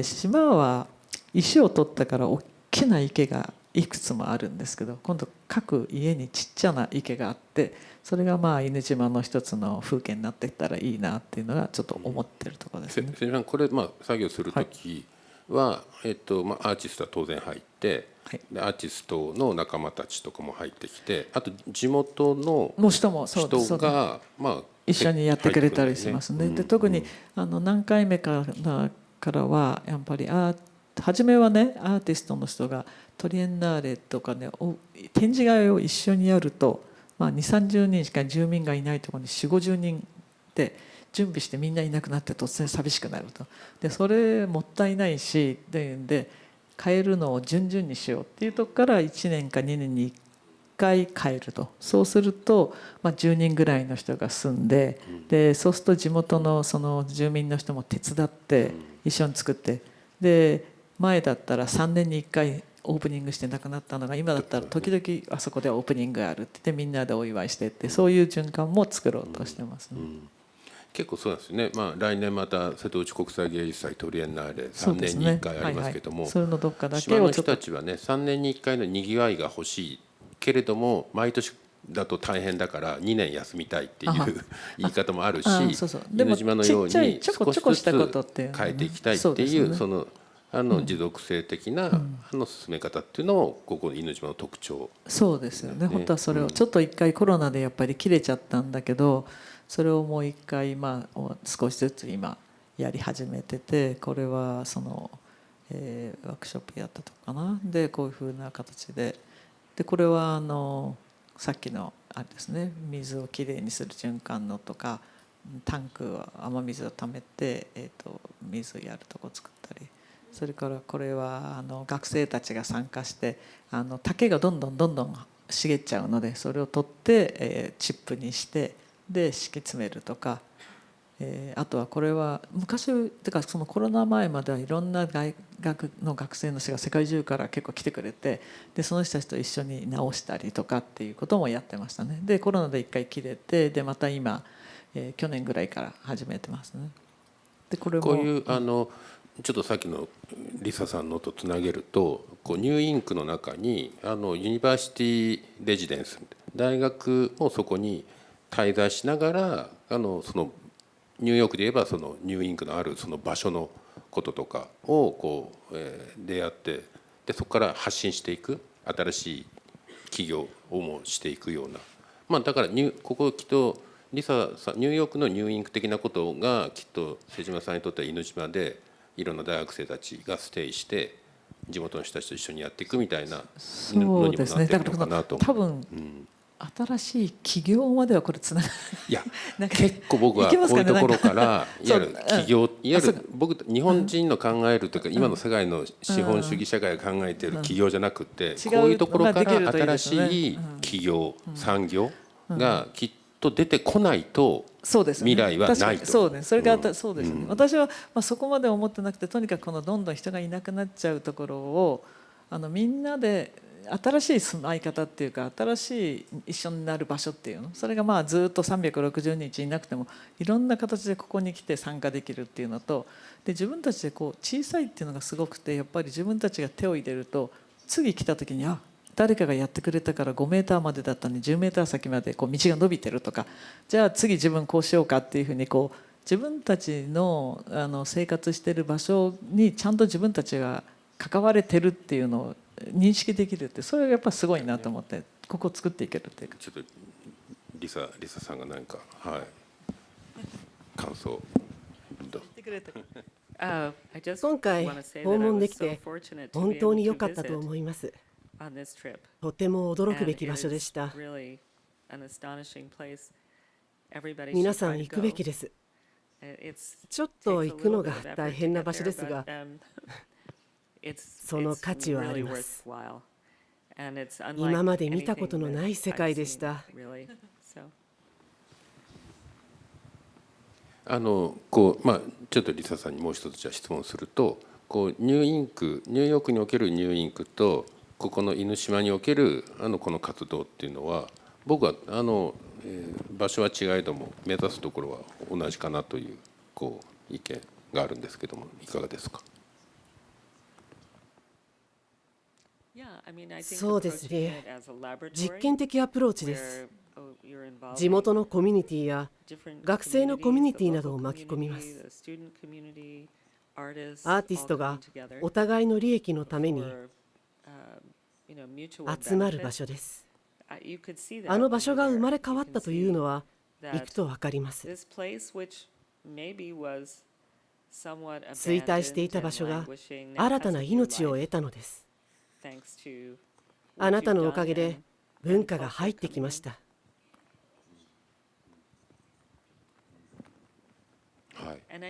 島は石を取ったから大きな池がいくつもあるんですけど、今度各家にちっちゃな池があって、それが犬島の一つの風景になっていったらいいなっていうのがちょっと思ってるところですね。これ作業する時は、アーティストは当然入って、でアーティストの仲間たちとかも入ってきて、あと地元の人が一緒にやってくれたりしますね。で特に何回目からはやっぱり初めはね、アーティストの人がトリエンナーレとかね、展示会を一緒にやると、20-30人しか住民がいないところに40-50人で準備してみんないなくなって突然寂しくなると。でそれもったいないしで変えるのを順々にしようっていうとこから1年か2年に1回変えると。そうすると、10人ぐらいの人が住んで、でそうすると地元のその住民の人も手伝って一緒に作って、で前だったら3年に1回オープニングしてなくなったのが、今だったら時々あそこでオープニングがあるって言ってみんなでお祝いしてって、そういう循環も作ろうとしてますね。結構そうなんですよね、来年また瀬戸内国際芸術祭トリエンナーレ3年に1回ありますけども、それのどっかだけ島の人たちはね3年に1回のにぎわいが欲しいけれども毎年だと大変だから2年休みたいっていう言い方もあるし、犬島のように少しずつ変えていきたいっていうその持続性的な進め方っていうのをここ犬島の特徴。そうですよね。本当はそれをちょっと一回コロナでやっぱり切れちゃったんだけど、それをもう一回少しずつ今やり始めてて、これはその、ワークショップやったとかな。でこういうふうな形で、これはさっきのあれですね、水をきれいにする循環のとか、タンクは雨水をためて、水やるとこ作ったり、それからこれは学生たちが参加して竹がどんどん茂っちゃうので、それを取って、チップにしてで敷き詰めるとか、あとはこれは昔てかそのコロナ前まではいろんな大学の学生の人が世界中から結構来てくれて、でその人たちと一緒に直したりとかっていうこともやってましたね。でコロナで一回切れて、でまた今、去年ぐらいから始めてますね。でこれもこういうちょっとさっきのリサさんのとつなげると、こうニューインクの中にユニバーシティレジデンス、大学もそこに滞在しながらそのニューヨークで言えばそのニューインクのあるその場所のこととかをこう、出会って、でそこから発信していく、新しい企業をもしていくような、だからここきっとリサさんニューヨークのニューインク的なことがきっと瀬島さんにとっては犬島でいろんな大学生たちがステイして地元の人たちと一緒にやっていくみたいなのにもなってるのかなと思う。多分、新しい企業まではこれつながる。いや結構僕はこういうところからいわゆる企業、いわゆる僕日本人の考えるというか、今の世界の資本主義社会が考えている企業じゃなくて、こういうところから新しい企業、産業がきっと出てこないと未来はないと。そうですね。それがそうですね。私はそこまで思ってなくて、とにかくこのどんどん人がいなくなっちゃうところをみんなで新しい住まい方っていうか、新しい一緒になる場所っていうの、それがずっと360日いなくてもいろんな形でここに来て参加できるっていうのと、で自分たちでこう小さいっていうのがすごくて、やっぱり自分たちが手を入れると次来た時に誰かがやってくれたから5メーターまでだったのに10メーター先までこう道が伸びてるとか、じゃあ次自分こうしようかっていうふうにこう自分たちの生活してる場所にちゃんと自分たちが関われてるっていうのを認識できるって、それがやっぱすごいなと思って、ここを作っていけるっていうか。ちょっとリサさんが何か感想どう今回訪問できて本当に良かったと思います。とても驚くべき場所でした。皆さん行くべきです。ちょっと行くのが大変な場所ですが、その価値はあります。今まで見たことのない世界でした。ちょっとリサさんにもう一つじゃ質問すると、ニューヨークにおけるニューインクとここの犬島におけるこの活動っていうのは、僕は場所は違いども目指すところは同じかなという意見があるんですけども、いかがですか？そうですね。実験的アプローチです。地元のコミュニティや学生のコミュニティなどを巻き込みます。アーティストがお互いの利益のために集まる場所です。あの場所が生まれ変わったというのは行くと分かります。衰退していた場所が新たな命を得たのです。あなたのおかげで文化が入ってきました。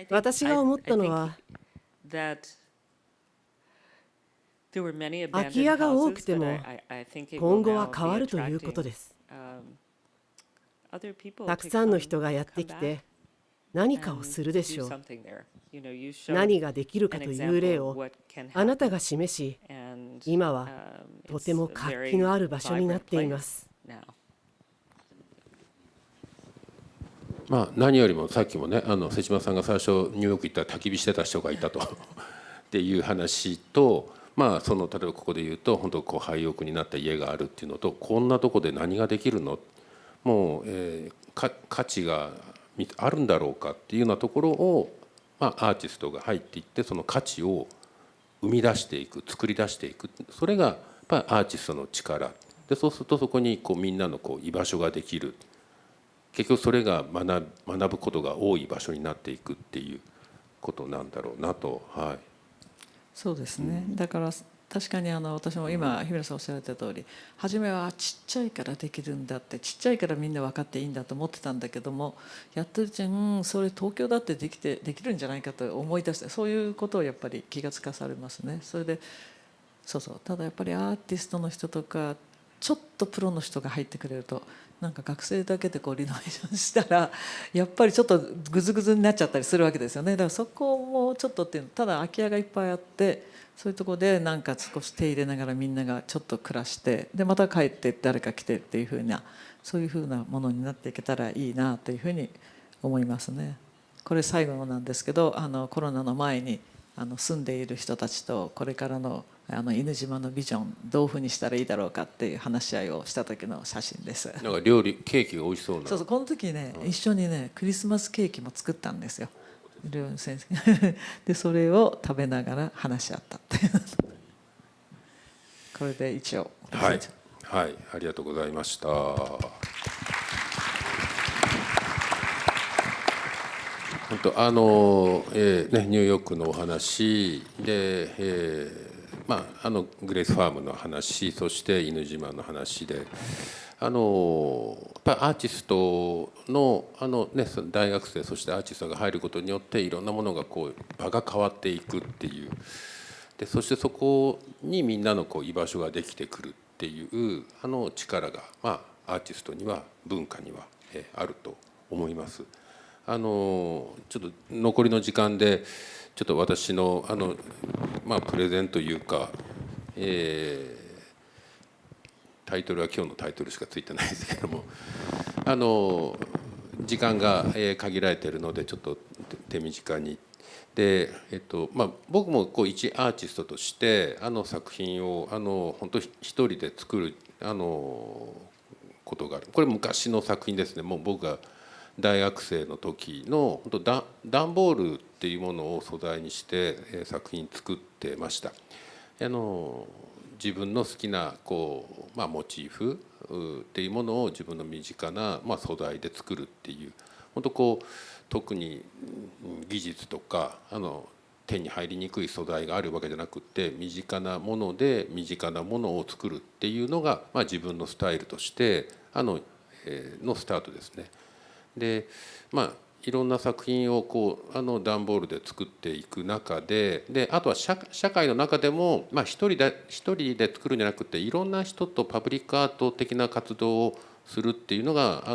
私が思ったのは、空き家が多くても今後は変わるということです。たくさんの人がやってきて何かをするでしょう。何ができるかという例をあなたが示し、今はとても活気のある場所になっています。何よりもさっきもね瀬島さんが最初ニューヨーク行ったら焚き火してた人がいたとっていう話と、その例えばここで言うと本当こう廃屋になった家があるっていうのと、こんなとこで何ができるの、もう、価値があるんだろうかっていうようなところを、アーティストが入っていってその価値を生み出していく、作り出していく、それがやっぱりアーティストの力で、そうするとそこにこうみんなのこう居場所ができる、結局それが学ぶことが多い場所になっていくっていうことなんだろうなと。そうですね、だから確かに私も今日村さんおっしゃられた通り、初めはちっちゃいからできるんだって、ちっちゃいからみんな分かっていいんだと思ってたんだけども、やってるうちにそれ東京だってできるんじゃないかと思い出して、そういうことをやっぱり気がつかされますね。それでただやっぱりアーティストの人とかちょっとプロの人が入ってくれると、なんか学生だけでこうリノベーションしたらやっぱりちょっとグズグズになっちゃったりするわけですよね。だからそこもちょっとっていうの、ただ空き家がいっぱいあって、そういうところでなんか少し手入れながらみんながちょっと暮らして、でまた帰って誰か来てっていうふうな、そういうふうなものになっていけたらいいなというふうに思いますね。これ最後なんですけど、コロナの前に住んでいる人たちとこれからの犬島のビジョンどういうふうにしたらいいだろうかっていう話し合いをした時の写真です。なんか料理ケーキが美味しそうな。そうこの時ね、一緒にねクリスマスケーキも作ったんですよ、先生でそれを食べながら話し合ったっていうこれで一応はい、ありがとうございました。本当ニューヨークのお話で、グレースファームの話、そして犬島の話で、やっぱりアーティストの大学生、そしてアーティストが入ることによっていろんなものがこう場が変わっていくっていう、でそしてそこにみんなのこう居場所ができてくるっていう力が、アーティストには文化にはあると思います。ちょっと残りの時間でちょっと私のプレゼンというか、タイトルは今日のタイトルしかついてないですけども、時間が限られているのでちょっと手短に。で僕もこう一アーティストとして作品を本当一人で作ることがある。これ昔の作品ですね。もう僕が大学生の時の本当段ボールっていうものを素材にして作品作ってました。自分の好きなこう、モチーフっていうものを自分の身近な、素材で作るっていう、本当こう特に技術とか手に入りにくい素材があるわけじゃなくて、身近なもので身近なものを作るっていうのが、自分のスタイルとしてのスタートですね。でいろんな作品をこう段ボールで作っていく中で、あとは社会の中でも、一人で作るんじゃなくて、いろんな人とパブリックアート的な活動をするっていうのが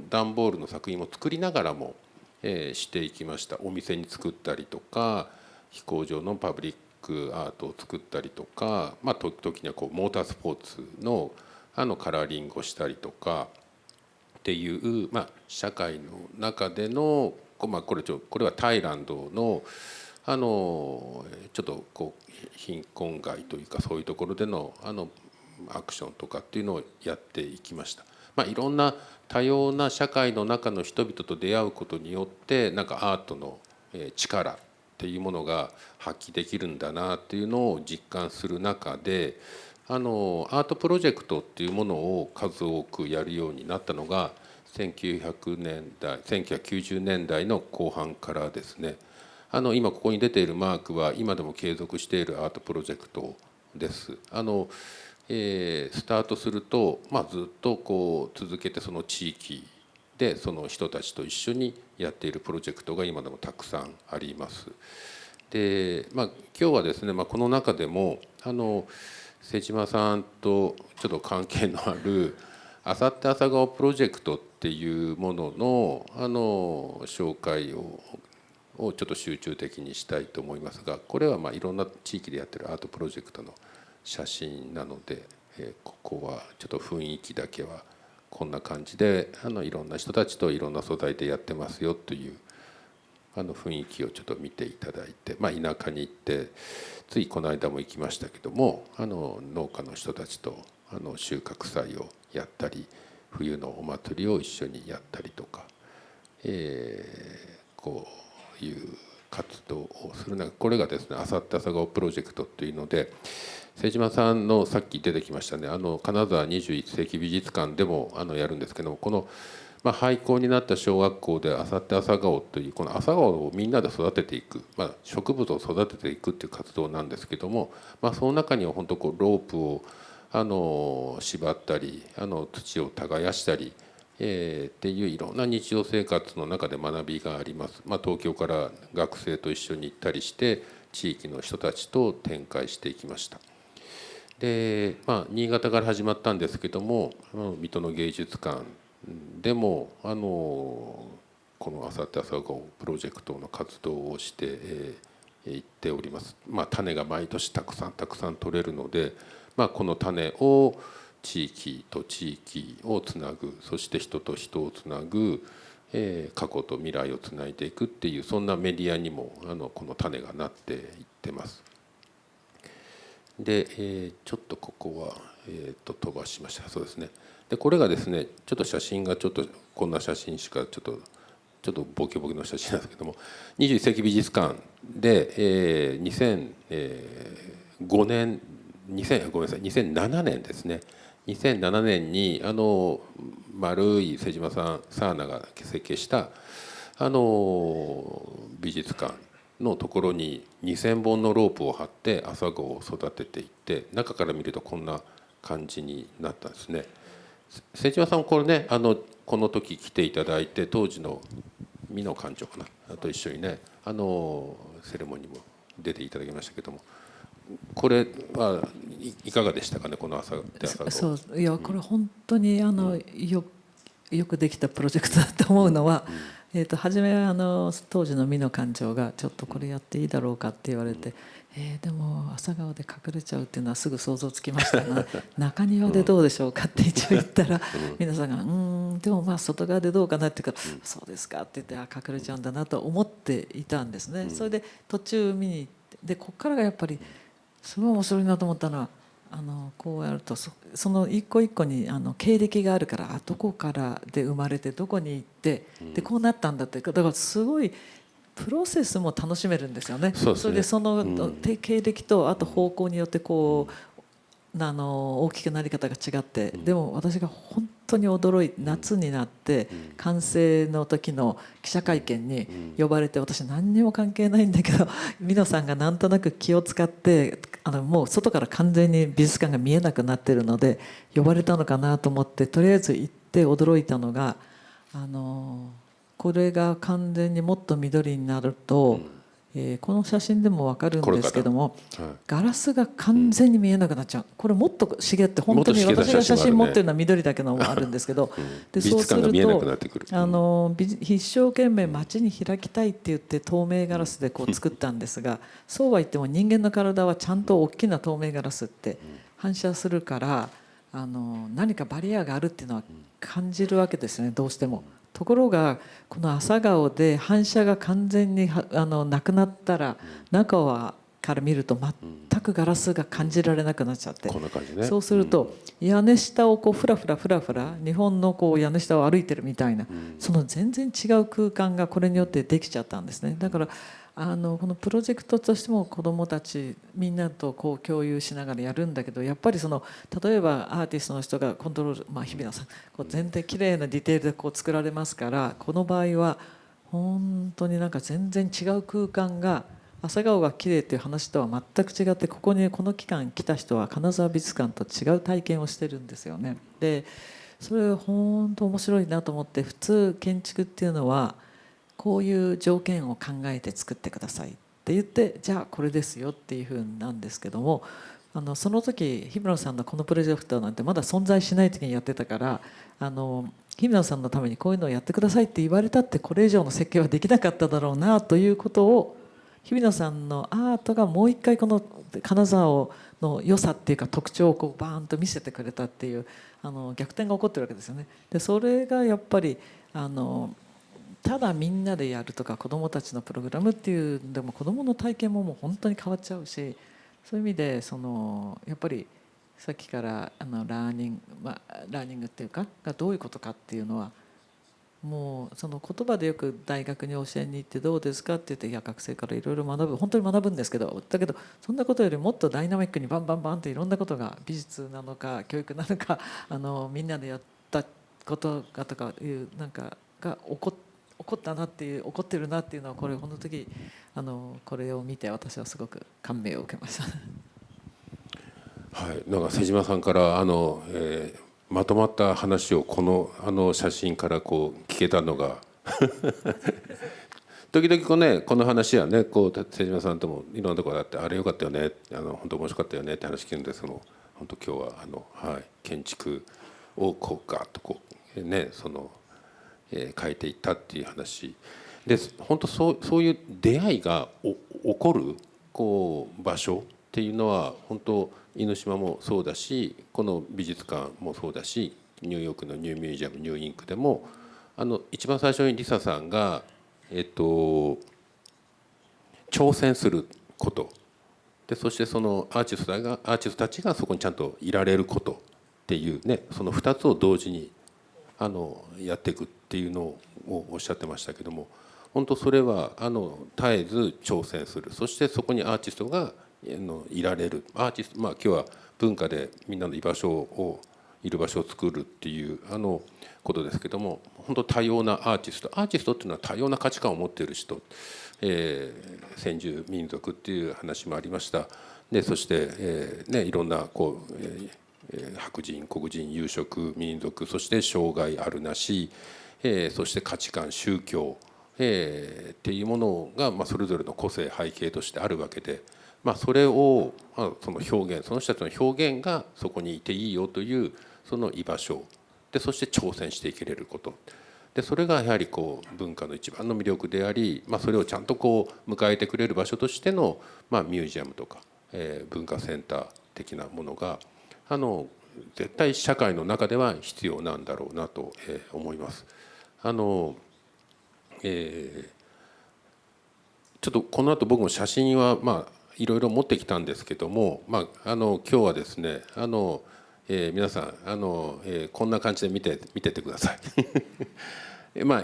段ボールの作品を作りながらも、していきました。お店に作ったりとか、飛行場のパブリックアートを作ったりとか、時にはこうモータースポーツのカラーリングをしたりとかっていう、社会の中での、これはタイランドのちょっとこう貧困街というか、そういうところでのアクションとかっていうのをやっていきました。いろんな多様な社会の中の人々と出会うことによって、なんかアートの力っていうものが発揮できるんだなっていうのを実感する中で、アートプロジェクトっていうものを数多くやるようになったのが1990年代の後半からですね。今ここに出ているマークは今でも継続しているアートプロジェクトです。スタートすると、ずっとこう続けてその地域でその人たちと一緒にやっているプロジェクトが今でもたくさんあります。で、今日はですね、この中でも瀬島さんとちょっと関係のあるあさって朝顔プロジェクトっていうものの紹介をちょっと集中的にしたいと思いますが、これはいろんな地域でやってるアートプロジェクトの写真なので、ここはちょっと雰囲気だけはこんな感じでいろんな人たちといろんな素材でやってますよという雰囲気をちょっと見ていただいて、田舎に行ってついこの間も行きましたけども農家の人たちと収穫祭をやったり冬のお祭りを一緒にやったりとか、こういう活動をする中、これがですねあさって朝顔プロジェクトというので、瀬島さんのさっき出てきましたね金沢21世紀美術館でもやるんですけども、この廃校になった小学校であさって朝顔というこの朝顔をみんなで育てていく、植物を育てていくっていう活動なんですけども、その中には本当こうロープを縛ったり土を耕したり、っていういろんな日常生活の中で学びがあります。東京から学生と一緒に行ったりして地域の人たちと展開していきました。で、新潟から始まったんですけども水戸の芸術館でもこのあさって朝顔プロジェクトの活動をしていっております。種が毎年たくさん取れるので、この種を地域と地域をつなぐ、そして人と人をつなぐ、過去と未来をつないでいくっていうそんなメディアにもこの種がなっていってます。で、ちょっとここは、飛ばしました。そうですね。でこれがですねちょっと写真がちょっとこんな写真しかちょっとボケボケの写真なんですけども、21世紀美術館で、2007年ですね。2007年に丸い瀬島さんサーナが設計した美術館のところに2000本のロープを張って朝顔を育てていって、中から見るとこんな感じになったんですね。瀬島さんこれねこの時来ていただいて、当時の美濃館長かなと一緒にねセレモニーも出ていただきましたけども、これはいかがでしたかね、この朝顔。そういやこれ本当によくできたプロジェクトだと思うのは、初め当時の美濃館長がちょっとこれやっていいだろうかって言われて、でも朝顔で隠れちゃうっていうのはすぐ想像つきましたが中庭でどうでしょうかって一応言ったら皆さんがでも外側でどうかなって言うからそうですかって言って隠れちゃうんだなと思っていたんですね。それで途中見に行って、でここからがやっぱりすごい面白いなと思ったのはこうやるとその一個一個に経歴があるから、どこからで生まれてどこに行ってでこうなったんだって、だからすごいプロセスも楽しめるんですよね。それでその経歴とあと方向によってこう大きくなり方が違って、でも私が本当に驚いて夏になって完成の時の記者会見に呼ばれて、私何にも関係ないんだけど美濃さんがなんとなく気を使ってもう外から完全に美術館が見えなくなってるので呼ばれたのかなと思って、とりあえず行って驚いたのがこれが完全にもっと緑になると、この写真でも分かるんですけども、ガラスが完全に見えなくなっちゃう。これもっと茂って本当に私が写真持ってるのは緑だけのもあるんですけどでそうすると一生懸命街に開きたいって言って透明ガラスでこう作ったんですがそうは言っても人間の体はちゃんと大きな透明ガラスって反射するから何かバリアがあるっていうのは感じるわけですね、どうしても。ところがこの朝顔で反射が完全になくなったら中から見ると全くガラスが感じられなくなっちゃって、そうすると屋根下をこうフラフラ日本のこう屋根下を歩いてるみたいな、その全然違う空間がこれによってできちゃったんですね。だからこのプロジェクトとしても子どもたちみんなとこう共有しながらやるんだけど、やっぱり例えばアーティストの人がコントロール、日比野さんこう全然綺麗なディテールでこう作られますから、この場合は本当になんか全然違う空間が朝顔が綺麗っていう話とは全く違って、この期間来た人は金沢美術館と違う体験をしてるんですよね。でそれ本当面白いなと思って、普通建築っていうのはこういう条件を考えて作ってくださいって言って、じゃあこれですよっていうふうなんですけども、その時日比野さんのこのプロジェクトなんてまだ存在しない時にやってたから、日比野さんのためにこういうのをやってくださいって言われたってこれ以上の設計はできなかっただろうなということを、日比野さんのアートがもう一回この金沢をの良さっていうか特徴をこうバーンと見せてくれたっていう逆転が起こってるわけですよね。でそれがやっぱりただみんなでやるとか子どもたちのプログラムっていうでも子どもの体験ももう本当に変わっちゃうし、そういう意味でやっぱりさっきからラーニングっていうかがどういうことかっていうのはもうその言葉でよく大学に教えに行ってどうですかって言っていや学生からいろいろ学ぶ本当に学ぶんですけど、だけどそんなことよりもっとダイナミックにバンバンバンっていろんなことが美術なのか教育なのかみんなでやったことがとかいうなんかが起こったなっていう起こってるなっていうのはこの時これを見て私はすごく感銘を受けました。はい、なんか瀬島さんからまとまった話をこの写真からこう聞けたのが時々この話はね瀬島さんともいろんなところがあってあれよかったよね本当面白かったよねって話聞くんですけども、本当今日は建築をこうガーッとこうね変えていったっていう話で、本当そういう出会いが起こる場所っていうのは本当犬島もそうだしこの美術館もそうだしニューヨークのニューミュージアムニューインクでも一番最初にリサさんが挑戦することで、そしてそのアーティストたちがそこにちゃんといられることっていうね、その2つを同時にやっていくっていうのをおっしゃってましたけども、本当それは絶えず挑戦する、そしてそこにアーティストがいられるアーティスト、今日は文化でみんなのいる場所を作るっていうことですけども、本当多様なアーティストっていうのは多様な価値観を持っている人、先住民族っていう話もありました。でそして、いろんな白人黒人有色民族、そして障害あるなし、そして価値観宗教、っていうものが、それぞれの個性背景としてあるわけで、それをその表現その人たちの表現がそこにいていいよというその居場所で、そして挑戦していけれることで、それがやはり文化の一番の魅力であり、それをちゃんと迎えてくれる場所としてのミュージアムとか、文化センター的なものが絶対社会の中では必要なんだろうなと思います。ちょっとこの後僕も写真はいろいろ持ってきたんですけども、今日はですね皆さんこんな感じで見ててください。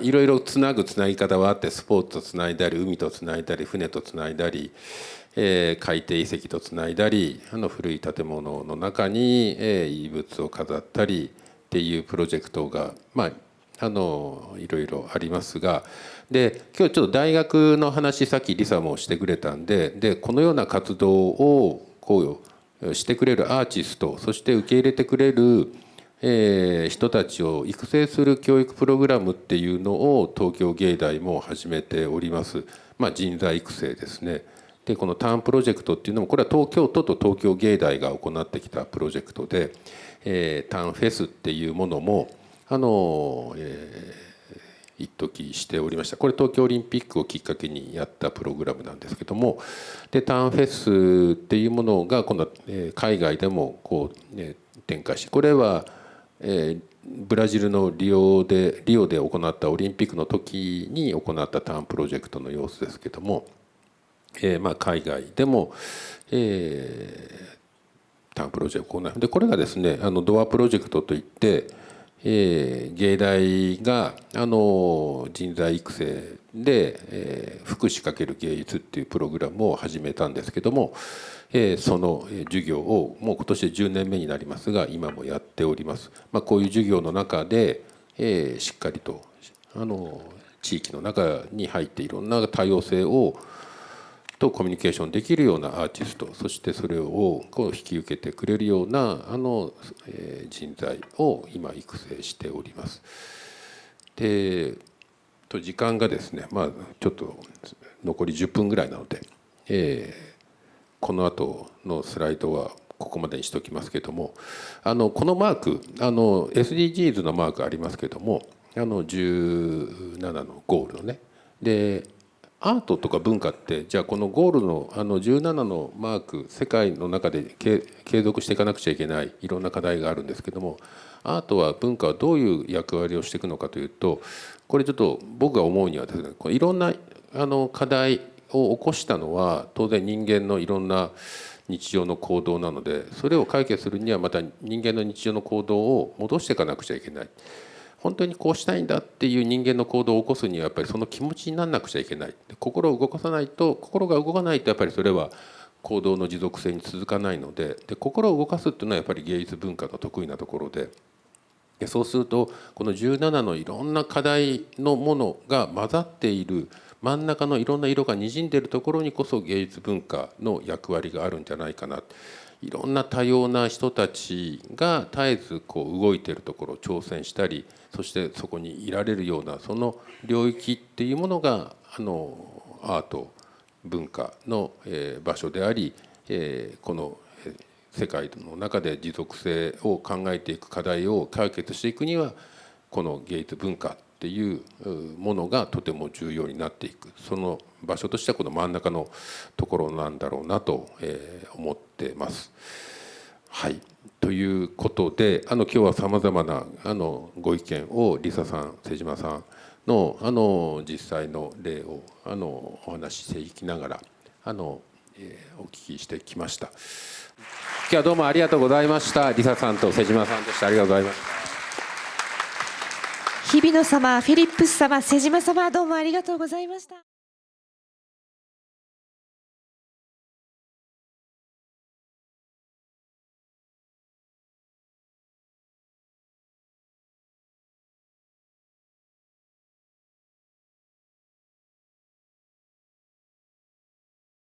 いろいろつなぎ方はあって、スポーツとつないだり海とつないだり船とつないだり、海底遺跡とつないだり古い建物の中に遺物を飾ったりっていうプロジェクトがいろいろありますが、で今日ちょっと大学の話さっきリサもしてくれたんで、このような活動をしてくれるアーティスト、そして受け入れてくれる人たちを育成する教育プログラムっていうのを東京芸大も始めております。人材育成ですね。でこのターンプロジェクトっていうのもこれは東京都と東京芸大が行ってきたプロジェクトで、ターンフェスっていうものも一時しておりました。これ東京オリンピックをきっかけにやったプログラムなんですけども、でターンフェスっていうものが今度は海外でも展開し、これはブラジルのリオで行ったオリンピックの時に行ったターンプロジェクトの様子ですけども、海外でもターンプロジェクトを行う。でこれがですねドアプロジェクトといって、芸大が人材育成で、福祉×芸術っていうプログラムを始めたんですけども、その授業をもう今年で10年目になりますが今もやっております。こういう授業の中で、しっかりと地域の中に入っていろんな多様性とコミュニケーションできるようなアーティスト、そしてそれを引き受けてくれるような人材を今育成しております。で時間がですねちょっと残り10分ぐらいなので、この後のスライドはここまでにしておきますけども、このマークSDGs のマークありますけども17のゴールのねでアートとか文化ってじゃあこのゴールの17のマーク世界の中で継続していかなくちゃいけないいろんな課題があるんですけども、アートは文化はどういう役割をしていくのかというと、これちょっと僕が思うにはですね、いろんな課題を起こしたのは当然人間のいろんな日常の行動なので、それを解決するにはまた人間の日常の行動を戻していかなくちゃいけない。本当にこうしたいんだっていう人間の行動を起こすにはやっぱりその気持ちにならなくちゃいけない。心を動かさないと、心が動かないとやっぱりそれは行動の持続性に続かないので、心を動かすっていうのはやっぱり芸術文化の得意なところで、そうするとこの17のいろんな課題のものが混ざっている真ん中のいろんな色がにじんでいるところにこそ芸術文化の役割があるんじゃないかな。いろんな多様な人たちが絶えずこう動いているところを挑戦したり、そしてそこにいられるようなその領域っていうものがアート文化の場所であり、この世界の中で持続性を考えていく課題を解決していくにはこの芸術文化っていうものがとても重要になっていく、その場所としてはこの真ん中のところなんだろうなと思ってます。はい、ということで今日はさまざまなご意見をリサさん、瀬島さんの実際の例をお話ししていきながらお聞きしてきました。今日はどうもありがとうございました。リサさんと瀬島さんでした。ありがとうございました。日比野様、フィリップス様、瀬島様、どうもありがとうございました。